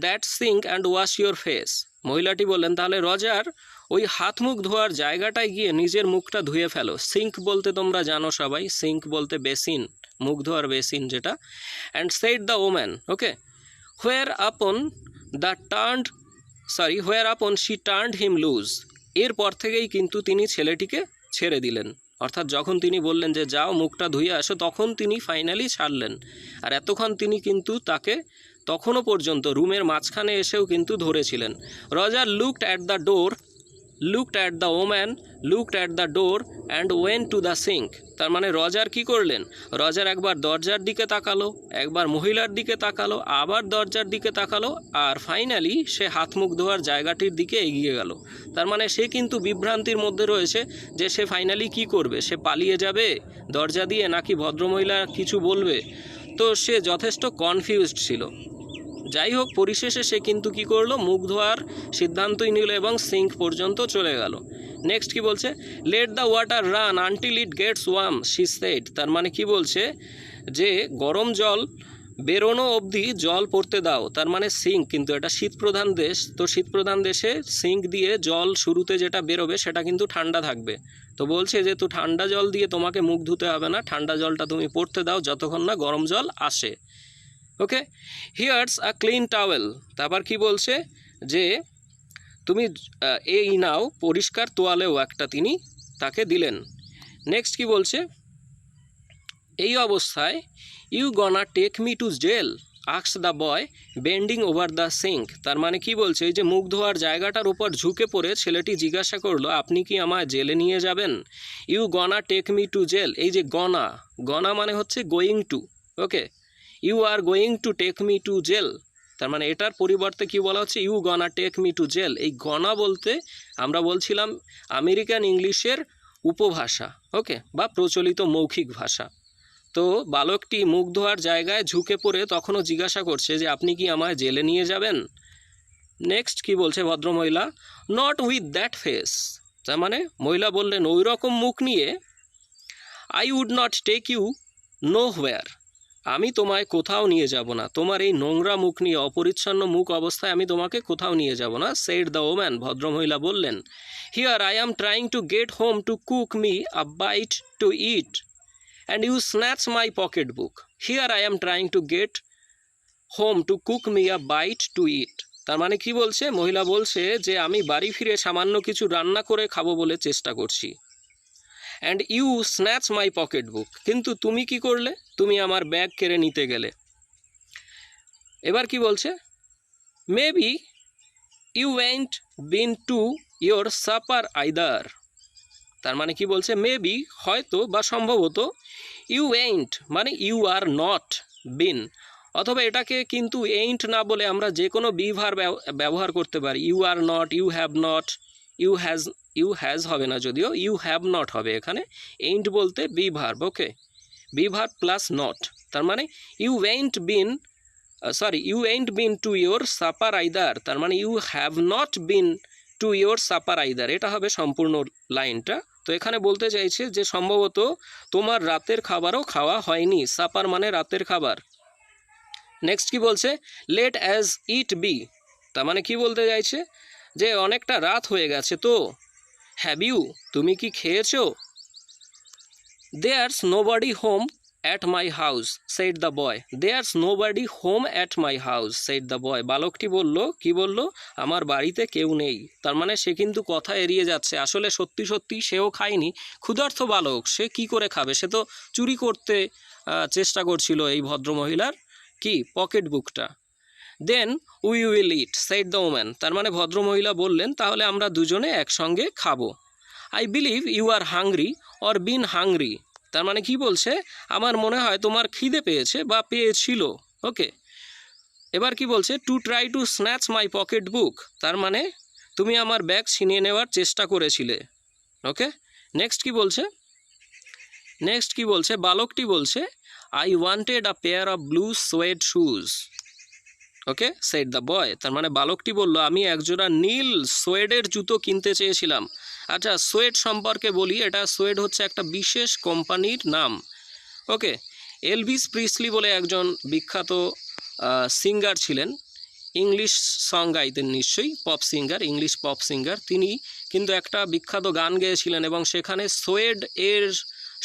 that sink and wash your face, মহিলাটি বললেন তাহলে রজার ওই হাত মুখ ধোয়ার জায়গাটায় গিয়ে নিজের মুখটা ধুয়ে ফেলো। সিঙ্ক বলতে তোমরা জানো সবাই, সিঙ্ক বলতে বেসিন, মুখ ধোয়ার বেসিন যেটা। অ্যান্ড সেড দ্য ওম্যান, ওকে, হোয়ার আপন শি টার্নড হিম লুজ, এরপর থেকেই কিন্তু তিনি ছেলেটিকে ছেড়ে দিলেন। অর্থাৎ যখন তিনি বললেন যে যাও মুখটা ধুয়ে আসো, তখন তিনি ফাইনালি ছাড়লেন। আর এতক্ষণ তিনি কিন্তু তাকে তখনও পর্যন্ত রুমের মাঝখানে এসেও কিন্তু ধরেছিলেন। Roger looked at the woman looked at the door and went to the sink, তার মানে রজার কি করলেন, রজার একবার দরজার দিকে তাকালো, একবার মহিলার দিকে তাকালো, আবার দরজার দিকে তাকালো, আর ফাইনালি সে হাত মুখ ধোয়ার জায়গাটির দিকে এগিয়ে গেল। তার মানে সে কিন্তু বিভ্রান্তির মধ্যে রয়েছে যে সে ফাইনালি কি করবে, সে পালিয়ে যাবে দরজা দিয়ে নাকি ভদ্রমহিলা কিছু বলবে। তো সে যথেষ্ট কনফিউজড ছিল। যাই হোক, পরিশেষে সে কিন্তু কি করলো, মুখ ধোয়ার সিদ্ধান্তই নিল এবং সিঙ্ক পর্যন্ত চলে গেল। নেক্সট কি বলছে, let the water run until it gets warm she said, তার মানে কি বলছে যে গরম জল বেরোনো অবধি জল পড়তে দাও। তার মানে সিঙ্ক, কিন্তু এটা শীতপ্রধান দেশ, তো শীতপ্রধান দেশে সিঙ্ক দিয়ে জল শুরুতে যেটা বেরোবে সেটা কিন্তু ঠান্ডা থাকবে। তো বলছে যে তো ঠান্ডা জল দিয়ে তোমাকে মুখ ধুতে হবে না, ঠান্ডা জলটা তুমি পড়তে দাও যতক্ষণ না গরম জল আসে। ওকে, হিয়ার্স আ ক্লিন টাওয়েল, তারপর কি বলছে যে তুমি এই নাও, পরিষ্কার তোয়ালেও একটা তিনি তাকে দিলেন। নেক্সট কি বলছে, এই অবস্থায় you gonna take me to jail asked the boy bending over the sink, তার মানে কি বলছে, এই যে মুখ ধোয়ার জায়গাটার উপর ঝুঁকে পড়ে ছেলেটি জিজ্ঞাসা করলো আপনি কি আমায় জেলে নিয়ে যাবেন। You gonna take me to jail, এই যে গনা মানে হচ্ছে going to. Okay, you are going to take me to jail, তার মানে এটার পরিবর্তে কি বলা হচ্ছে, you gonna take me to jail. এই গনা বলতে আমরা বলছিলাম আমেরিকান ইংলিশের উপভাষা, ওকে, বা প্রচলিত মৌখিক ভাষা। তো বালকটি মুখ ধোয়ার জায়গায় ঝুঁকে পড়ে তখনও জিজ্ঞাসা করছে যে আপনি কি আমায় জেলে নিয়ে যাবেন। নেক্সট কি বলছে ভদ্রমহিলা, নট উইথ দ্যাট ফেস, তার মানে মহিলা বললেন ওই রকম মুখ নিয়ে, I would not take you nowhere, আমি তোমায় কোথাও নিয়ে যাব না, তোমার এই নোংরা মুখ নিয়ে, অপরিচ্ছন্ন মুখ অবস্থায় আমি তোমাকে কোথাও নিয়ে যাব না। সেড দ্য ওম্যান, ভদ্রমহিলা বললেন, here I am trying to get home to cook me a bite to eat and you snatch my pocket book, here I am trying to get home to cook me a bite to eat, তার মানে কি বলছে, মহিলা বলছে যে আমি বাড়ি ফিরে সামান্য কিছু রান্না করে খাবো বলে চেষ্টা করছি। And you snatch my pocket book, কিন্তু তুমি কি করলে, তুমি আমার ব্যাগ কেড়ে নিতে গেলে। এবার কি বলছে, maybe you went been to your supper either, তার মানে কি বলছে, মেবি হয়তো বা সম্ভবত, ইউ এইন্ট মানে ইউ আর নট বিন, অথবা এটাকে কিন্তু এইন্ট না বলে আমরা যে কোনো বি ভার্ব ব্যবহার করতে পারি। You are not, you have not, you has হবে না, যদিও ইউ হ্যাভ নট হবে এখানে। এইন্ট বলতে be verb, okay, be verb plus not. তার মানে you ain't been, you ain't been to your supper either, তার মানে you have not been to your supper either, এটা হবে সম্পূর্ণ লাইনটা। তো এখানে বলতে চাইছে যে সম্ভবত তোমার রাতের খাবারও খাওয়া হয়নি। সাপার মানে রাতের খাবার। নেক্সট কি বলছে, লেট অ্যাজ ইট বি, তার মানে কি বলতে চাইছে যে অনেকটা রাত হয়ে গেছে তো। হ্যাভ ইউ, তুমি কি খেয়েছো? There's nobody home at my house said the boy, there's nobody home at my house said the boy, বালকটি বলল, কি বলল, আমার বাড়িতে কেউ নেই। তার মানে সে কিন্তু কথা এড়িয়ে যাচ্ছে, আসলে সত্যি সত্যি সেও খায়নি। ক্ষুধার্ত বালক, সে কি করে খাবে, সে তো চুরি করতে চেষ্টা করছিল এই ভদ্রমহিলার কি পকেট বুকটা। Then we will eat said the woman, তার মানে ভদ্রমহিলা বললেন তাহলে আমরা দুজনে একসঙ্গে খাবো। I believe you are hungry or been hungry, তার মানে কি বলছে, আমার মনে হয় তোমার খিদে পেয়েছে বা পেয়েছিল। ওকে, এবার কি বলছে, to try to snatch my pocket book, তার মানে তুমি আমার ব্যাগ ছিনিয়ে নেওয়ার চেষ্টা করেছিলে। ওকে, নেক্সট কি বলছে, বালকটি বলছে, I wanted a pair of blue suede shoes, okay, shed the boy, তার মানে বালকটি বলল আমি একজোড়া নীল সোয়েডের জুতো কিনতে চেয়েছিলাম। আচ্ছা, সোয়েড সম্পর্কে বলি, এটা সোয়েড হচ্ছে একটা বিশেষ কোম্পানির নাম। ওকে, এলভিস প্রিসলি বলে একজন বিখ্যাত সিঙ্গার ছিলেন, ইংলিশ সং গাইতেন নিশ্চয়ই, pop singer, English pop singer. তিনি কিন্তু একটা বিখ্যাত গান গেয়েছিলেন এবং সেখানে সোয়েড এর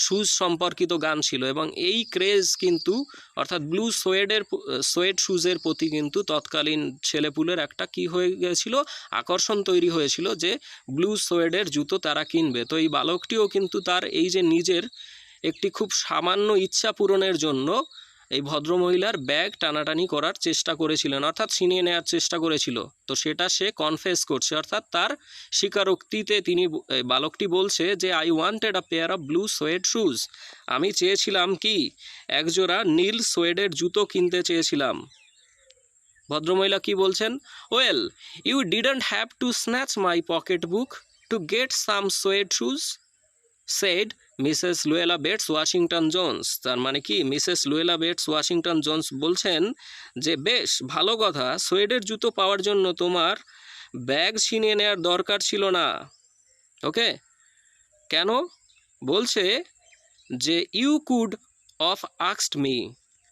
শুজ সম্পর্কিত গান ছিল, এবং এই ক্রেজ কিন্তু অর্থাৎ ব্লু সোয়েড শুজের প্রতি কিন্তু তৎকালীন ছেলেপুলের একটা কি হয়ে গিয়েছিল, আকর্ষণ তৈরি হয়েছিল যে ব্লু সোয়েডের জুতো তারা কিনবে। তো এই বালকটিও কিন্তু তার এই যে নিজের একটি খুব সামান্য ইচ্ছা পূরণের জন্য এই ভদ্রমহিলার ব্যাগ টানাটানি করার চেষ্টা করেছিলেন, অর্থাৎ ছিনিয়ে নেওয়ার চেষ্টা করেছিল। তো সেটা সে কনফেস করছে, অর্থাৎ তার স্বীকারোক্তিতে তিনি, বালকটি বলছে যে I wanted a pair of blue suede shoes, আমি চেয়েছিলাম কি, একজোড়া নীল সোয়েডের জুতো কিনতে চেয়েছিলাম। ভদ্রমহিলা কি বলছেন, well you didn't have to snatch my pocket book to get some suede shoes said Mrs Luella Bates Washington Jones, তার মানে কি, Mrs Luella Bates Washington Jones বলছেন যে বেশ ভালো কথা, সোয়েডের জুতো পাওয়ার জন্য তোমার ব্যাগ ছিনিয়ে নেওয়ার দরকার ছিল না। ওকে, কেন বলছে যে you could of asked me,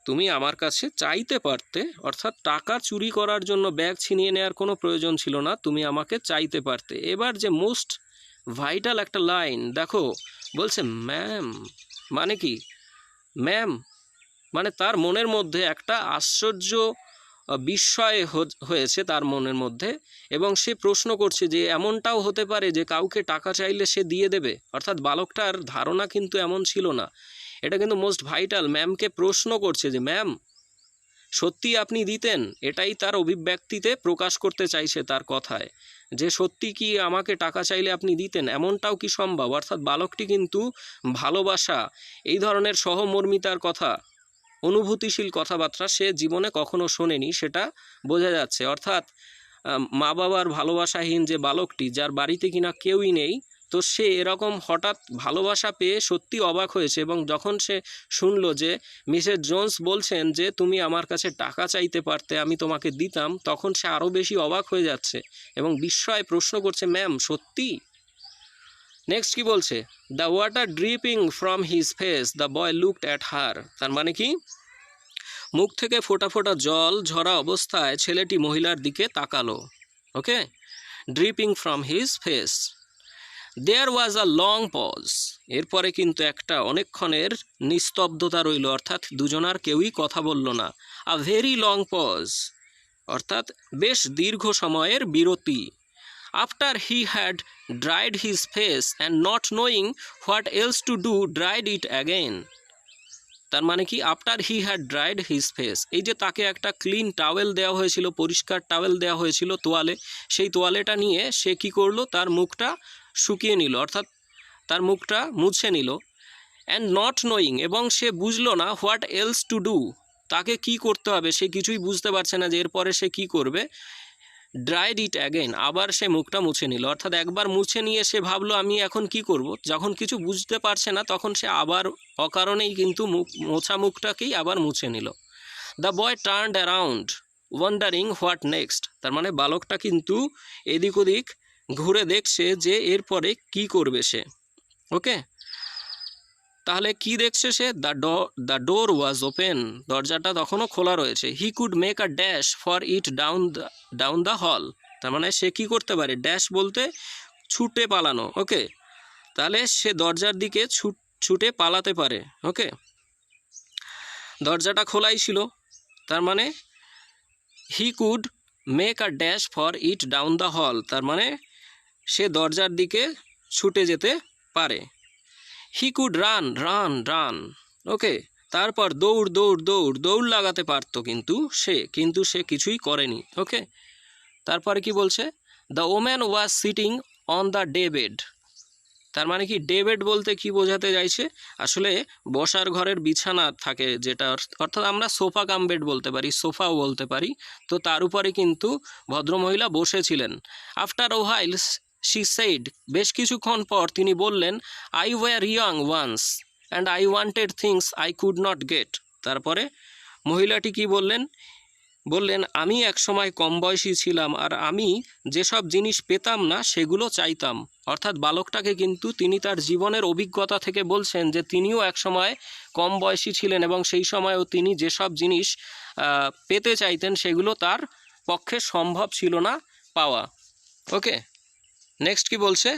তুমি আমার কাছে চাইতে পারতে, অর্থাৎ টাকা চুরি করার জন্য ব্যাগ ছিনিয়ে নেওয়ার কোনো প্রয়োজন ছিল না, তুমি আমাকে চাইতে পারতে। এবার যে মোস্ট ভাইটাল একটা লাইন দেখো, বলছে ম্যাম, মানে কি, ম্যাম মানে তার মনের মধ্যে একটা আশ্চর্য বিস্ময় হয়েছে তার মনের মধ্যে, এবং সে প্রশ্ন করছে যে এমনটাও হতে পারে যে কাউকে টাকা চাইলে সে দিয়ে দেবে, অর্থাৎ বালকটার ধারণা কিন্তু এমন ছিল না। এটা কিন্তু মোস্ট ভাইটাল, ম্যামকে প্রশ্ন করছে যে ম্যাম সত্যি আপনি দিতেন, এটাই তার অভিব্যক্তিতে প্রকাশ করতে চাইছে তার কথায়, যে সত্যি কি আমাকে টাকা চাইলে আপনি দিতেন, এমনটাও কি সম্ভব। অর্থাৎ বালকটি কিন্তু ভালোবাসা, এই ধরনের সহমর্মিতার কথা, অনুভূতিশীল কথাবার্তা সে জীবনে কখনো শোনেনি, সেটা বোঝা যাচ্ছে। অর্থাৎ মা বাবার ভালোবাসাহীন যে বালকটি, যার বাড়িতে কিনা কেউই নেই, তো সে এরকম হঠাৎ ভালোবাসা পেয়ে সত্যি অবাক হয়েছে, এবং যখন সে শুনলো যে মিসেস জোন্স বলছেন যে তুমি আমার কাছে টাকা চাইতে পারতে, আমি তোমাকে দিতাম, তখন সে আরও বেশি অবাক হয়ে যাচ্ছে এবং বিস্ময়ে প্রশ্ন করছে, ম্যাম সত্যি। নেক্সট কি বলছে, the water dripping from his face the boy looked at her, তার মানে কি, মুখ থেকে ফোঁটা ফোঁটা জল ঝরা অবস্থায় ছেলেটি মহিলার দিকে তাকালো। Okay, dripping from his face, there was a long pause, এরপরে কিন্তু একটা অনেকক্ষণের নিস্তব্ধতা রইল, অর্থাৎ দুজনার কেউই কথা বলল না। আ ভেরি লং পজ, অর্থাৎ বেশ দীর্ঘ সময়ের বিরতি। After he had dried his face and not knowing what else to do dried it again, তার মানে কি, after he had dried his face, এই যে তাকে একটা ক্লিন টাওয়েল দেওয়া হয়েছিল, পরিষ্কার টাওয়েল দেওয়া হয়েছিল তোয়ালে, সেই তোয়ালেটা নিয়ে সে কি করলো, তার মুখটা শুকিয়ে নিল, অর্থাৎ তার মুখটা মুছে নিল। অ্যান্ড নট নোয়িং, এবং সে বুঝলো না হোয়াট এলস টু ডু, তাকে কি করতে হবে সে কিছুই বুঝতে পারছে না যে এরপরে সে কি করবে। ড্রাইড ইট অ্যাগেন, আবার সে মুখটা মুছে নিল। অর্থাৎ একবার মুছে নিয়ে সে ভাবলো আমি এখন কি করব, যখন কিছু বুঝতে পারছে না তখন সে আবার অকারণেই কিন্তু মোছা মুখটাকেই আবার মুছে নিল। The boy turned around wandering what next, তার মানে বালকটা কিন্তু এদিক ওদিক ঘুরে দেখছে যে এরপরে কি করবে সে। ওকে, তাহলে কি দেখছে সে? দ্য ডোর ওয়াজ ওপেন, দরজাটা তখনও খোলা রয়েছে। He could make a dash for it down the হল, তার মানে সে কি করতে পারে? ড্যাশ বলতে ছুটে পালানো। ওকে, তাহলে সে দরজার দিকে ছুটে পালাতে পারে। ওকে, দরজাটা খোলাই ছিল, তার মানে he could make a dash for it down the হল, তার মানে সে দরজার দিকে ছুটে যেতে পারে। He could run. ওকে, তারপর দৌড় লাগাতে পারতো কিন্তু সে কিছুই করেনি। ওকে, তারপরে কি বলছে? The woman was sitting on the daybed, তার মানে কি ডে বেড বলতে কি বোঝাতে চাইছে? আসলে বসার ঘরের বিছানা থাকে যেটা, অর্থাৎ আমরা সোফা কাম বেড বলতে পারি, সোফাও বলতে পারি। তো তার উপরে কিন্তু ভদ্রমহিলা বসেছিলেন। After a while she said, বেশ কিছুক্ষণ পর তিনি বললেন, I were young once and I wanted things I could not get. তারপরে মহিলাটি কি বললেন? আমি একসময় কম বয়সী ছিলাম আর আমি যেসব জিনিস পেতাম না সেগুলো চাইতাম। অর্থাৎ বালকটাকে কিন্তু তিনি তার জীবনের অভিজ্ঞতা থেকে বলছেন যে তিনিও একসময় কম বয়সী ছিলেন এবং সেই সময়ও তিনি যেসব জিনিস পেতে চাইতেন সেগুলো তার পক্ষে সম্ভব ছিল না পাওয়া। ওকে, নেক্সট কি বলছে?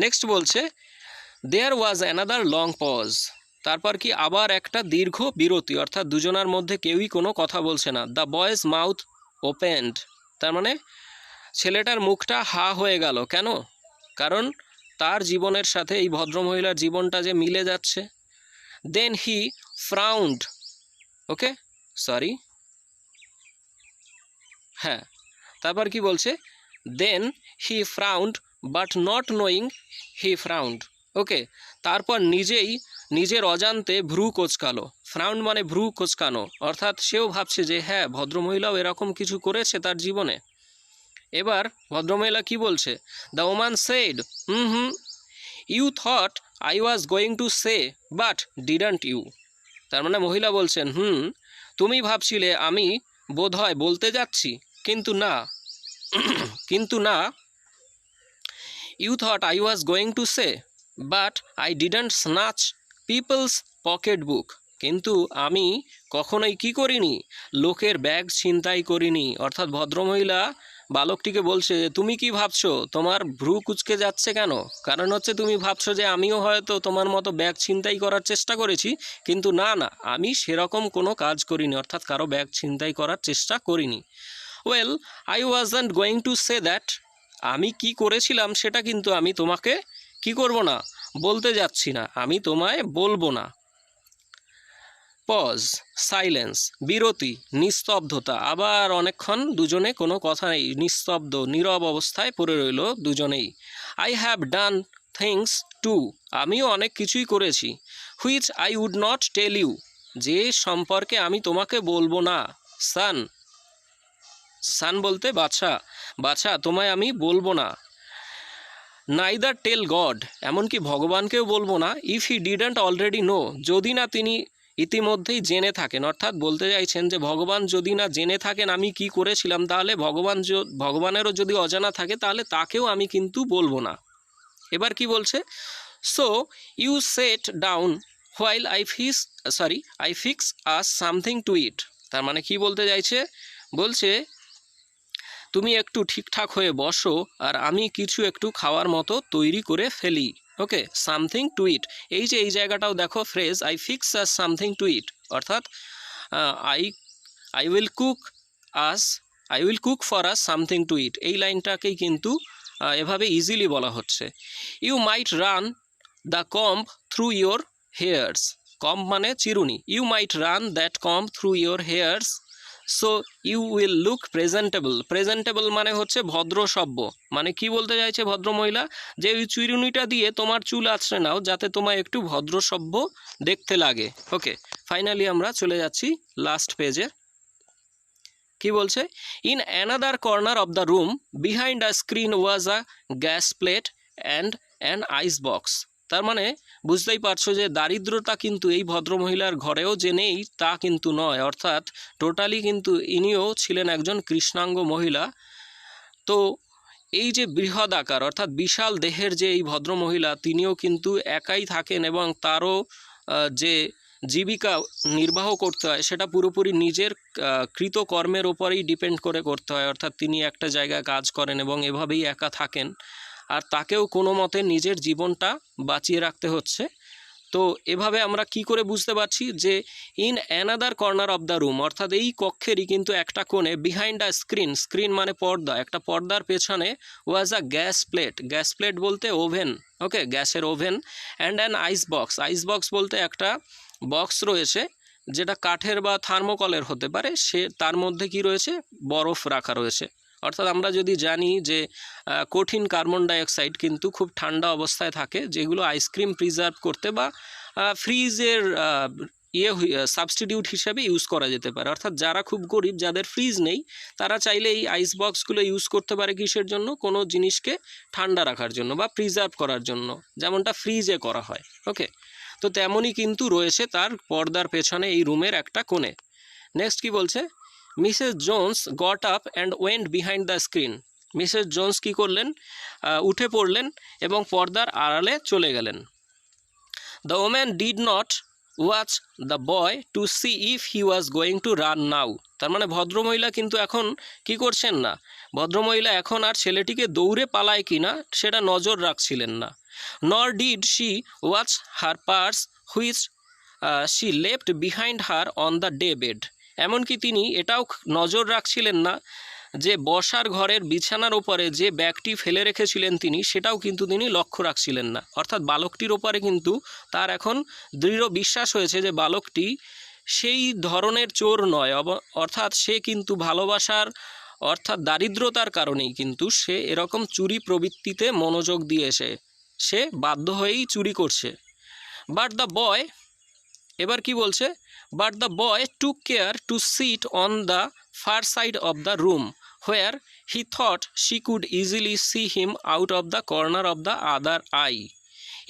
নেক্সট বলছে দেয়ার ওয়াজ অ্যানাদার লং পজ, তারপর কি আবার একটা দীর্ঘ বিরতি, অর্থাৎ দুজনার মধ্যে কেউই কোনো কথা বলছে না। দ্য বয়েজ মাউথ ওপেন্ড, তার মানে ছেলেটার মুখটা হা হয়ে গেল। কেন? কারণ তার জীবনের সাথে এই ভদ্রমহিলার জীবনটা যে মিলে যাচ্ছে। দেন হি ফ্রাউন্ড, ওকে সরি, হ্যাঁ, তারপর কি বলছে? দেন হি ফ্রাউন্ড বাট নট নোয়িং হি ফ্রাউন্ড। ওকে, তারপর নিজের অজান্তে ভ্রু কোঁচকালো। ফ্রাউন্ড মানে ভ্রু কোঁচকানো, অর্থাৎ সেও ভাবছে যে হ্যাঁ ভদ্রমহিলাও এরকম কিছু করেছে তার জীবনে। এবার ভদ্রমহিলা কি বলছে? The woman said you thought I was going to say but didn't you, তার মানে মহিলা বলছেন তুমি ভাবছিলে আমি বোধহয় বলতে যাচ্ছি কিন্তু না you thought I was going to say but I didn't snatch people's pocket বুক, কিন্তু আমি কখনোই কি করিনি? লোকের ব্যাগ ছিনতাই করিনি। অর্থাৎ ভদ্রমহিলা বালকটিকে বলছে যে তুমি কি ভাবছো? তোমার ভ্রু কুঁচকে যাচ্ছে কেন? কারণ হচ্ছে তুমি ভাবছো যে আমিও হয়তো তোমার মতো ব্যাগ ছিনতাই করার চেষ্টা করেছি, কিন্তু না, আমি সেরকম কোনো কাজ করিনি, অর্থাৎ কারো ব্যাগ ছিনতাই করার চেষ্টা করিনি। Well I wasn't going to say that, আমি কি করেছিলাম সেটা কিন্তু আমি তোমাকে কি করব না, বলতে যাচ্ছি না, আমি তোমায় বলবো না। পজ, সাইলেন্স, বিরতি, নিস্তব্ধতা, আবার অনেকক্ষণ দুজনে কোনো কথা নেই, নিস্তব্ধ নীরব অবস্থায় পড়ে রইল দুজনেই। I have done things too, আমিও অনেক কিছুই করেছি। Which I would not tell you, যে সম্পর্কে আমি তোমাকে বলবো না। সান বলতে বাছা তোমায় আমি বলবো না। নাইদার টেল গড, এমনকি ভগবানকেও বলবো না। If he didn't already no, যদি না তিনি ইতিমধ্যেই জেনে থাকেন, অর্থাৎ বলতে চাইছেন যে ভগবান যদি না জেনে থাকেন আমি কি করেছিলাম, তাহলে ভগবানেরও যদি অজানা থাকে তাহলে তাকেও আমি কিন্তু বলবো না। এবার কি বলছে? So you set down while I fix us something to eat, তার মানে কি বলতে চাইছে? বলছে তুমি একটু ঠিকঠাক হয়ে বসো আর আমি কিছু একটু খাওয়ার মতো তৈরি করে ফেলি। ওকে, সামথিং টু ইট, এই যে এই জায়গাটাও দেখো phrase I fix us something to eat, অর্থাৎ I will cook for us something to eat, এই লাইনটাকেই কিন্তু এভাবে ইজিলি বলা হচ্ছে। You might run the comb through your hairs, comb মানে চিরুনি, you might run that comb through your hairs so you will look presentable. Presentable মানে হচ্ছে ভদ্রসভ্য। মানে কি বলতে চাইছে ভদ্রমহিলা, যে ওই চিরুনিটা দিয়ে তোমার চুল আঁচড়ে নাও যাতে তোমায় একটু ভদ্রসভ্য দেখতে লাগে। ওকে, ফাইনালি আমরা চলে যাচ্ছি লাস্ট পেজে। কি বলছে, in another corner of the room behind a screen was a gas plate and an icebox. তার মানে বুঝতেই পারছো যে দারিদ্রতা কিন্তু এই ভদ্রমহিলার ঘরেও যে নেই তা কিন্তু নয়, অর্থাৎ টোটালি কিন্তু ইনিও ছিলেন একজন কৃষ্ণাঙ্গ মহিলা। তো এই যে বৃহৎ আকার অর্থাৎ বিশাল দেহের যে এই ভদ্রমহিলা, তিনিও কিন্তু একাই থাকেন এবং তারও যে জীবিকা নির্বাহ করতে হয় সেটা পুরোপুরি নিজের কৃতকর্মের ওপরেই ডিপেন্ড করে করতে হয়। অর্থাৎ তিনি একটা জায়গায় কাজ করেন এবং এভাবেই একা থাকেন, আর তাকেও কোনো মতে নিজের জীবনটা বাঁচিয়ে রাখতে হচ্ছে। তো এভাবে আমরা কি করে বুঝতে পারছি যে in another corner of the room, অর্থাৎ এই কক্ষেরই কিন্তু একটা কোণে, বিহাইন্ড আ স্ক্রিন, স্ক্রিন মানে পর্দা, একটা পর্দার পেছনে was a gas plate, gas plate বলতে ওভেন, ওকে, গ্যাসের oven, and an icebox, icebox বলতে একটা বক্স রয়েছে যেটা কাঠের বা থার্মোকলের হতে পারে, সে তার মধ্যে কি রয়েছে, বরফ রাখা রয়েছে। অর্থাৎ আমরা যদি জানি যে কঠিন কার্বন ডাইঅক্সাইড কিন্তু খুব ঠান্ডা অবস্থায় থাকে, যেগুলো আইসক্রিম প্রিজার্ভ করতে বা ফ্রিজের সাবস্টিটিউট হিসাবে ইউজ করা যেতে পারে। অর্থাৎ যারা খুব গরিব, যাদের ফ্রিজ নেই, তারা চাইলে এই আইস বক্সগুলো ইউজ করতে পারে কিসের জন্য, কোনো জিনিসকে ঠান্ডা রাখার জন্য বা প্রিজার্ভ করার জন্য, যেমনটা ফ্রিজে করা হয়। ওকে, তো তেমনই কিন্তু রয়েছে তার পর্দার পেছনে এই রুমের একটা কোণে। নেক্সট কি বলছে, Mrs Jones got up and went behind the screen. Mrs Jones কী করলেন, উঠে পড়লেন এবং পর্দার আড়ালে চলে গেলেন। The woman did not watch the boy to see if he was going to run now. তার মানে ভদ্রমহিলা কিন্তু এখন কি করছেন না, ভদ্রমহিলা এখন আর ছেলেটিকে দৌড়ে পালায় কিনা সেটা নজর রাখছিলেন না। Nor did she watch her purse which she left behind her on the daybed. এমনকি তিনি এটাও নজর রাখছিলেন না যে বসার ঘরের বিছানার ওপরে যে ব্যাগটি ফেলে রেখেছিলেন তিনি, সেটাও কিন্তু তিনি লক্ষ্য রাখছিলেন না। অর্থাৎ বালকটির ওপরে কিন্তু তার এখন দৃঢ় বিশ্বাস হয়েছে যে বালকটি সেই ধরনের চোর নয়, অর্থাৎ সে কিন্তু ভালোবাসার অর্থাৎ দারিদ্রতার কারণেই কিন্তু সে এরকম চুরি প্রবৃত্তিতে মনোযোগ দিয়েছে, সে বাধ্য হয়েই চুরি করছে। বাট দ্য বয়, এবার কি বলছে, but the boy took care to sit on the far side of the room where he thought she could easily see him out of the corner of the other eye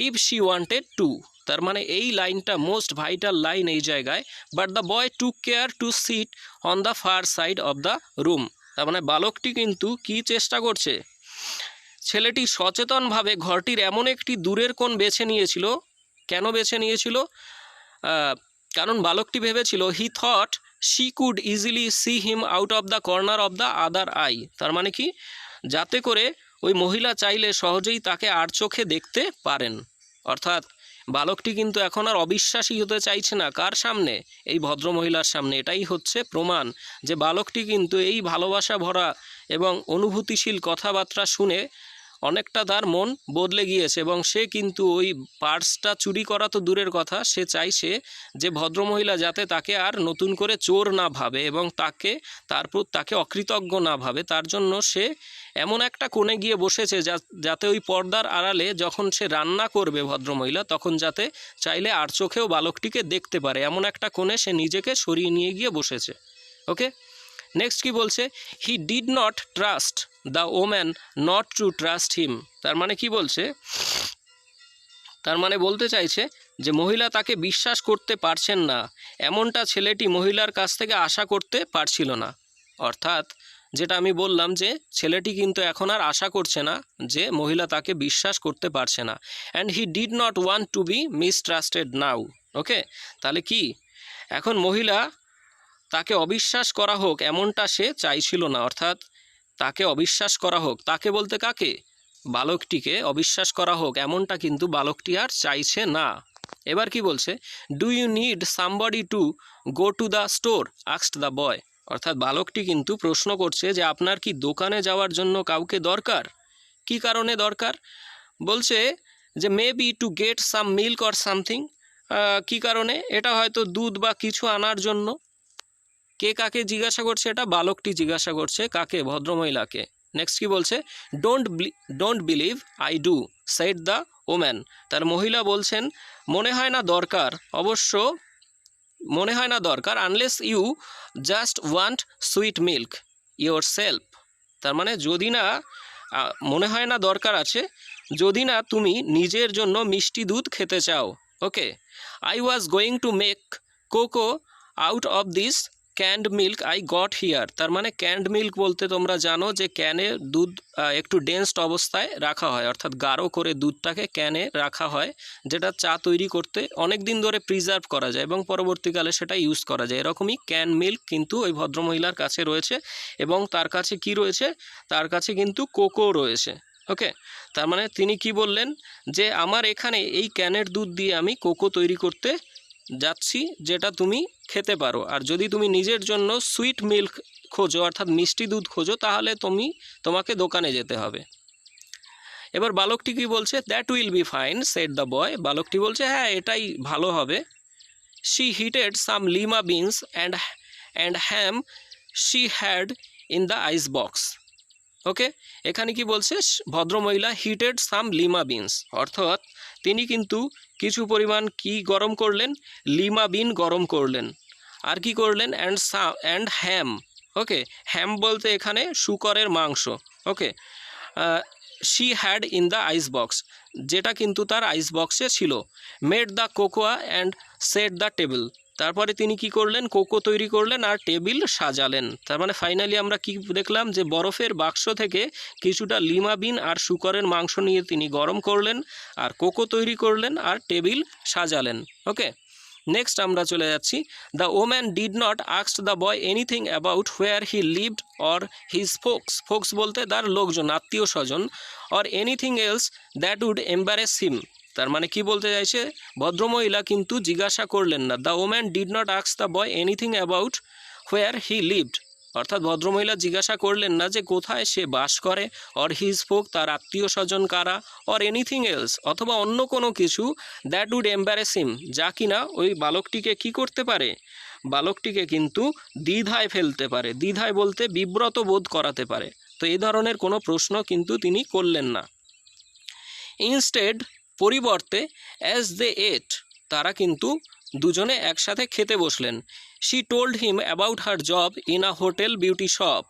if she wanted to। তার মানে এই লাইনটা most vital line এই জায়গায়, but the boy took care to sit on the far side of the room. তার মানে বালকটি কিন্তু কি চেষ্টা করছে, ছেলেটি সচেতনভাবে ঘরটির এমন একটি দূরের কোণ বেছে নিয়েছিল। কেন বেছে নিয়েছিল, কারণ বালকটি ভেবেছিল he thought she could easily see him out of the corner of the other I. তার মানে কি, যাতে করে ওই মহিলা চাইলে সহজেই তাকে আর চোখে দেখতে পারেন। অর্থাৎ বালকটি কিন্তু এখন আর অবিশ্বাসী হতে চাইছে না, কার সামনে, এই ভদ্রমহিলার সামনে। এটাই হচ্ছে প্রমাণ যে বালকটি কিন্তু এই ভালোবাসা ভরা এবং অনুভূতিশীল কথাবার্তা শুনে অনেকটা তার মন বদলে গিয়েছে এবং সে কিন্তু ওই পার্সটা চুরি করা তো দূরের কথা, সে চাইছে যে ভদ্রমহিলা যাতে তাকে আর নতুন করে চোর না ভাবে এবং তাকে অকৃতজ্ঞ না ভাবে, তার জন্য সে এমন একটা কোণে গিয়ে বসেছে যাতে ওই পর্দার আড়ালে যখন সে রান্না করবে ভদ্রমহিলা, তখন যাতে চাইলে আর চোখেও বালকটিকে দেখতে পারে, এমন একটা কোণে সে নিজেকে সরিয়ে নিয়ে গিয়ে বসেছে। ওকে, নেক্সট কি বলছে, হি did not trust the woman not to trust him. তার মানে কি বলছে, তার মানে বলতে চাইছে যে মহিলা তাকে বিশ্বাস করতে পারছেন না, এমনটা ছেলেটি মহিলার কাছ থেকে আশা করতে পারছিল না। অর্থাৎ যেটা আমি বললাম যে ছেলেটি কিন্তু এখন আর আশা করছে না যে মহিলা তাকে বিশ্বাস করতে পারছে না। And he did not want to be mistrusted now. Okay, তাহলে কি, এখন মহিলা তাকে অবিশ্বাস করা হোক এমনটা সে চাইছিল না। অর্থাৎ তাকে অবিশ্বাস করা হোক, তাকে বলতে কাকে, বালকটিকে অবিশ্বাস করা হোক এমনটা কিন্তু বালকটি আর চাইছে না। এবার কি বলছে, do you need somebody to go to the store asked the boy. অর্থাৎ বালকটি কিন্তু প্রশ্ন করছে যে আপনার কি দোকানে যাওয়ার জন্য কাউকে দরকার, কি কারণে দরকার, বলছে যে maybe to get some milk or something. কী কারণে, এটা হয়তো দুধ বা কিছু আনার জন্য। কে কাকে জিজ্ঞাসা করছে? এটা বালকটি জিজ্ঞাসা করছে কাকে? ভদ্রমহিলাকে। নেক্সট কি বলছে? Don't believe I do shed the woman. তার মহিলা বলছেন মনে হয় না দরকার, অবশ্য মনে হয় না দরকার, unless you just want sweet milk yourself. তার মানে যদি না মনে হয় না দরকার আছে, যদি না তুমি নিজের জন্য মিষ্টি দুধ খেতে চাও। Okay, I was going to make cocoa out of this canned milk I got here. তার মানে ক্যান্ড মিল্ক বলতে তোমরা জানো যে ক্যানে দুধ একটু ডেন্সড অবস্থায় রাখা হয়, অর্থাৎ গাঢ় করে দুধটাকে ক্যানে রাখা হয়, যেটা চা তৈরি করতে অনেক দিন ধরে প্রিজার্ভ করা যায় এবং পরবর্তীকালে সেটা ইউজ করা যায়। এরকমই ক্যান মিল্ক কিন্তু ওই ভদ্রমহিলার কাছে রয়েছে এবং তার কাছে কি রয়েছে? তার কাছে কিন্তু কোকো রয়েছে। ওকে, তার মানে তিনি কি বললেন যে আমার এখানে এই ক্যানের দুধ দিয়ে আমি কোকো তৈরি করতে যাচ্ছি, যেটা তুমি খেতে পারো। আর যদি তুমি নিজের জন্য সুইট মিল্ক খোঁজো, অর্থাৎ মিষ্টি দুধ খোঁজো, তাহলে তোমাকে দোকানে যেতে হবে। এবার বালকটি কি বলছে? That will be fine said the boy. বালকটি বলছে হ্যাঁ, এটাই ভালো হবে। She heated some lima beans and ham she had in the ice box. Okay, এখানে কি বলছে? ভদ্রমহিলা হিটেড সাম লিমা বিনস, অর্থাৎ তিনি কিন্তু কিছু পরিমাণ কি গরম করলেন? লিমা বিন গরম করলেন। আর কি করলেন? অ্যান্ড হ্যাম। ওকে, হ্যাম বলতে এখানে শূকরের মাংস। Okay, she had in the ice box, যেটা কিন্তু তার আইস বক্সে ছিল। Made the cocoa and set the table. তারপরে তিনি কি করলেন? কোকো তৈরি করলেন আর টেবিল সাজালেন। তার মানে ফাইনালি আমরা কি দেখলাম? যে বরফের বাক্স থেকে কিছুটা লিমা বিন আর শূকরের মাংস নিয়ে তিনি গরম করলেন আর কোকো তৈরি করলেন আর টেবিল সাজালেন। ওকে, নেক্সট আমরা চলে যাচ্ছি। The woman did not ask the boy anything about where he lived or his folks. Folks বলতে তার লোকজন, আত্মীয় স্বজন। Or anything else that would embarrass him. তার মানে কি বলতে চাইছে? ভদ্রমহিলা কিন্তু জিজ্ঞাসা করলেন না। The woman did not ask the boy anything about where he lived, অর্থাৎ ভদ্রমহিলা জিজ্ঞাসা করলেন না যে কোথায় সে বাস করে, অর হিজ ফোক তার আত্মীয় স্বজন কারা, অর এনিথিং এলস অথবা অন্য কোনো কিছু, দ্যাট উড এম্বারেস হিম যা কিনা ওই বালকটিকে কি করতে পারে? বালকটিকে কিন্তু দ্বিধায় ফেলতে পারে। দ্বিধায় বলতে বিব্রত বোধ করাতে পারে। তো এই ধরনের কোনো প্রশ্ন কিন্তু তিনি করলেন না। ইনস্টেড, পরিবর্তে, অ্যাজ দে এট, তারা কিন্তু দুজনে একসাথে খেতে বসলেন। She told him about her job in a hotel beauty shop.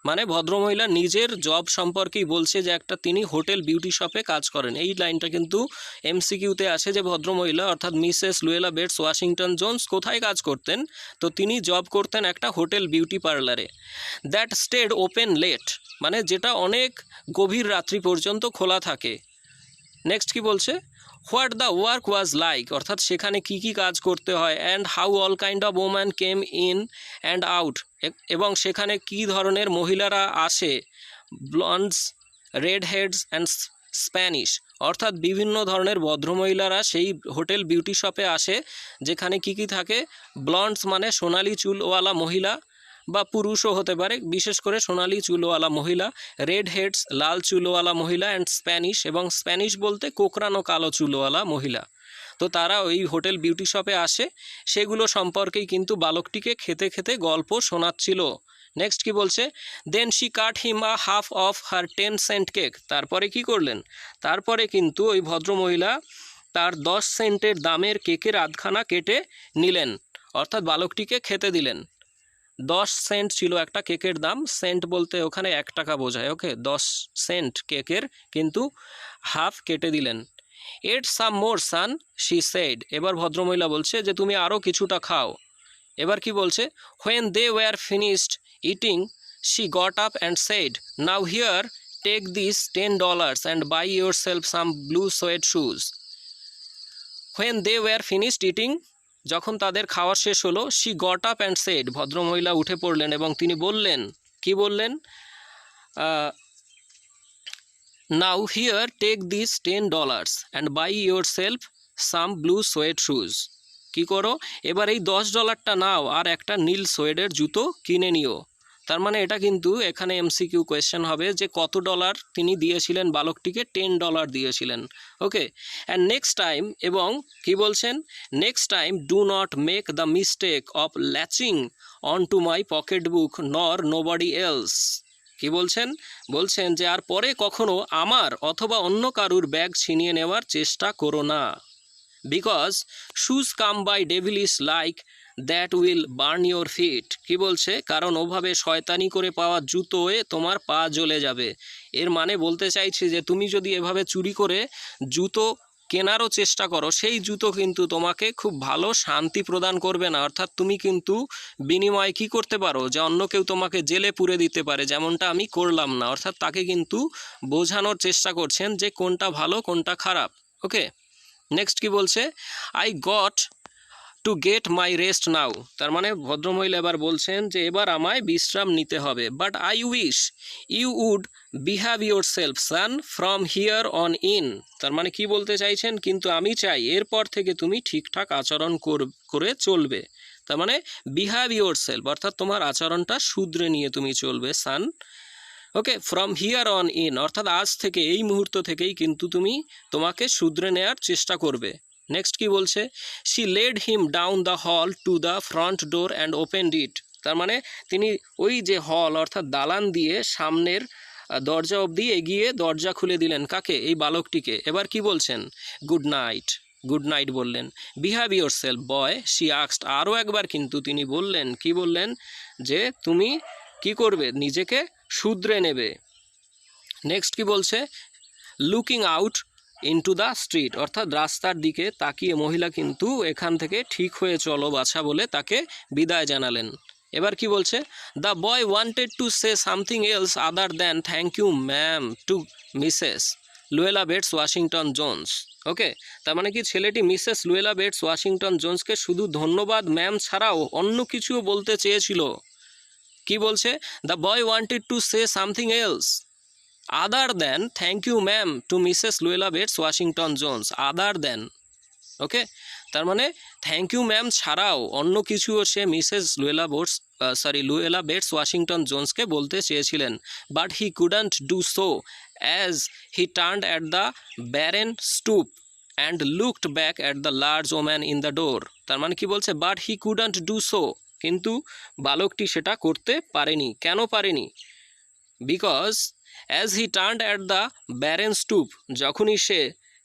মানে ভদ্রমহিলা নিজের জব সম্পর্কেই বলছে যে তিনি হোটেল বিউটি শপে কাজ করেন। এই লাইনটা কিন্তু এমসিকিউতে আসে যে ভদ্রমহিলা অর্থাৎ Mrs Luella Bates Washington Jones কোথায় কাজ করতেন? তো তিনি জব করতেন একটা হোটেল বিউটি পার্লারে। দ্যাট স্টেড ওপেন লেট, মানে যেটা অনেক গভীর রাত্রি পর্যন্ত খোলা থাকে। নেক্সট কি বলছে? What the work was like, অর্থাৎ সেখানে কি কি কাজ করতে হয়। And how all kind of woman came in and out, এবং সেখানে কি ধরনের মহিলারা আসে। ব্লন্ডস, রেড হেডস অ্যান্ড স্প্যানিশ, অর্থাৎ বিভিন্ন ধরনের ভদ্রমহিলারা সেই হোটেল বিউটি শপে আসে, যেখানে কি কি থাকে? ব্লন্ডস মানে সোনালি চুলওয়ালা মহিলা বা পুরুষও হতে পারে, বিশেষ করে সোনালি চুলওয়ালা মহিলা। রেড হেডস লাল চুলওয়ালা মহিলা, অ্যান্ড স্প্যানিশ, এবং স্প্যানিশ বলতে কোকড়ানো কালো চুলওয়ালা মহিলা। তো তারা ওই হোটেল বিউটি শপে আসে, সেগুলো সম্পর্কেই কিন্তু বালকটিকে খেতে খেতে গল্প শোনাচ্ছিল। নেক্সট কি বলছে? Then she cut him a half of her 10 cent cake. তারপরে কি করলেন? তারপরে কিন্তু ওই ভদ্রমহিলা তার 10 সেন্টের দামের কেকের আধখানা কেটে নিলেন, অর্থাৎ বালকটিকে খেতে দিলেন। 10 সেন্ট ছিল একটা কেকের দাম, সেন্ট বলতে ওখানে 1 টাকা বোঝায়। ওকে, 10 সেন্ট কেকের কিন্তু হাফ কেটে দিলেন। এট সাম মোর সান শি সেড, এবার ভদ্রমহিলা বলছে যে তুমি আরও কিছুটা খাও। এবার কি বলছে? When they were finished eating she got up and said now here take this $10 and buy yourself some blue suede shoes. When they were finished eating, যখন তাদের খাওয়া শেষ হলো, she got up and said, ভদ্রমহিলা উঠে পড়লেন এবং তিনি বললেন, কি বললেন? Now here take this $10 and buy yourself some blue suede shoes. কী করো? এবার এই $10টা নাও আর একটা নীল সোয়েডের জুতো কিনে নিও। তার মানে এটা কিন্তু এখানে এমসিকিউ কোয়েশ্চেন হবে যে কত ডলার তিনি দিয়েছিলেন বালকটিকে, $10 দিয়েছিলেন। ওকে, অ্যান্ড নেক্সট টাইম, এবং কি বলছেন, next time do not make the mistake of latching on to my pocket book নর নোবডি এলস। কি বলছেন, বলছেন যে আর পরে কখনো আমার অথবা অন্য কারুর ব্যাগ ছিনিয়ে নেওয়ার চেষ্টা করো না। Because shoes come by devilish like that will burn your feet. কি বলছে, কারণ ওভাবে শয়তানি করে পাওয়া জুতোয় তোমার পা জ্বলে যাবে। এর মানে বলতে চাইছে যে তুমি যদি এভাবে চুরি করে জুতো কেনারও চেষ্টা করো, সেই জুতো কিন্তু তোমাকে খুব ভালো শান্তি প্রদান করবে না। অর্থাৎ তুমি কিন্তু বিনিময়ে কি করতে পারো, যে অন্য কেউ তোমাকে জেলে পুরে দিতে পারে, যেমনটা আমি করলাম না। অর্থাৎ তাকে কিন্তু বোঝানোর চেষ্টা করছেন যে কোনটা ভালো কোনটা খারাপ। ওকে, নেক্সট কি বলছে, I got to get my rest now. তার মানে ভদ্রমহিলা এবার বলছেন যে এবার আমায় বিশ্রাম নিতে হবে। But I wish you would behave yourself son from here on in. তার মানে কি বলতে চাইছেন, কিন্তু আমি চাই এরপর থেকে তুমি ঠিকঠাক আচরণ করে চলবে। তার মানে বিহেভ ইয়োর সেলফ অর্থাৎ তোমার আচরণটা শুধরে নিয়ে তুমি চলবে সান। ওকে, ফ্রম হিয়ার অন ইন অর্থাৎ আজ থেকে, এই মুহূর্ত থেকেই কিন্তু তুমি তোমাকে শুধরে নেওয়ার চেষ্টা করবে। নেক্সট কি বলছে, she led him down the hall to the front door and opened it. তার মানে তিনি ওই যে হল অর্থাৎ দালান দিয়ে সামনের দরজা অবধি এগিয়ে দরজা খুলে দিলেন। কাকে, এই বালকটিকে। এবার কি বলছেন, গুড নাইট, গুড নাইট বললেন। Behave your self boy she asked. আরও একবার কিন্তু তিনি বললেন, কি বললেন, যে তুমি কি করবে, নিজেকে শুধরে নেবে। নেক্সট কি বলছে, looking out into the street অর্থাৎ রাস্তার দিকে তাকিয়ে মহিলা কিন্তু এখান থেকে ঠিক হয়ে চলো বাছা বলে তাকে বিদায় জানালেন। এবার কি বলছে, the boy wanted to say something else other than thank you ma'am to Mrs Luella Bates Washington Jones. Okay, তার মানে কি ছেলেটি মিসেস লুয়েলা বেটস ওয়াশিংটন জোন্সকে শুধু ধন্যবাদ ম্যাম ছাড়াও অন্য কিছুও বলতে চেয়েছিল। কি বলছে, the boy wanted to say something else other than thank you ma'am to Mrs Luella Bates Washington Jones. Other than, okay, তার মানে থ্যাংক ইউ ম্যাম ছাড়াও অন্য কিছুও সে মিসেস লুয়েলা বেটস ওয়াশিংটন জোন্সকে বলতে চেয়েছিলেন। But he couldn't do so as he turned at the barren stoop and looked back at the large woman in the door. তার মানে কি বলছে, but he couldn't do so, কিন্তু বালকটি সেটা করতে পারেনি। কেন পারেনি, because as he turned at the barren stoop, যখনই সে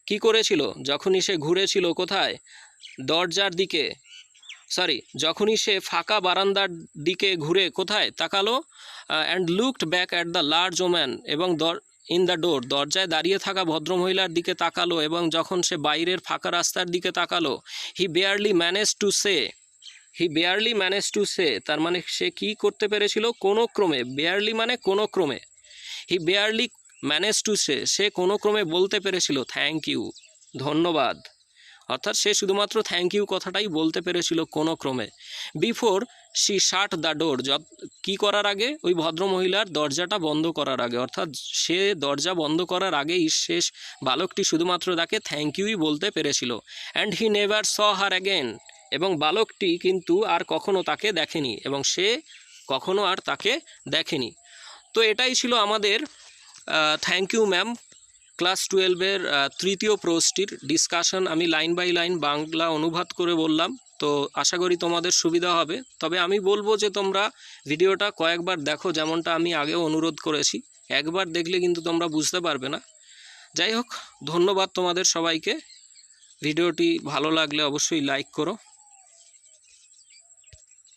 কি করেছিল, যখনই সে ঘুরেছিল কোথায়, দরজার দিকে, যখনই সে ফাঁকা বারান্দার দিকে ঘুরে কোথায় তাকালো, and looked back at the large woman, এবং ইন দ্য ডোর দরজায় দাঁড়িয়ে থাকা ভদ্রমহিলার দিকে তাকালো, এবং যখন সে বাইরের ফাঁকা রাস্তার দিকে তাকালো, হি বেয়ারলি ম্যানেজ টু সে, তার মানে সে কি করতে পেরেছিল, কোনো ক্রমে, বেয়ারলি মানে কোনো ক্রমে, হি বেয়ারলি ম্যানেজ টু সে কোনো ক্রমে বলতে পেরেছিল থ্যাংক ইউ, ধন্যবাদ। অর্থাৎ সে শুধুমাত্র থ্যাংক ইউ কথাটাই বলতে পেরেছিল কোনো ক্রমে। Before she shut the door, কী করার আগে, ওই ভদ্রমহিলার দরজাটা বন্ধ করার আগে, অর্থাৎ সে দরজা বন্ধ করার আগেই শেষ বালকটি শুধুমাত্র তাকে থ্যাংক ইউই বলতে পেরেছিল। And he never saw her again, এবং বালকটি কিন্তু আর কখনো তাকে দেখেনি, এবং সে কখনো আর তাকে দেখেনি। তো এটাই ছিল আমাদের থ্যাংক ইউ ম্যাম ক্লাস 12-এর তৃতীয় প্রশ্নটির ডিসকাশন। আমি লাইন বাই লাইন বাংলা অনুবাদ করে বললাম, তো আশা করি তোমাদের সুবিধা হবে। তবে আমি বলবো যে তোমরা ভিডিওটা কয়েকবার দেখো, যেমনটা আমি আগেও অনুরোধ করেছি। একবার দেখলে কিন্তু তোমরা বুঝতে পারবে না। যাই হোক, ধন্যবাদ তোমাদের সবাইকে। ভিডিওটি ভালো লাগলে অবশ্যই লাইক করো।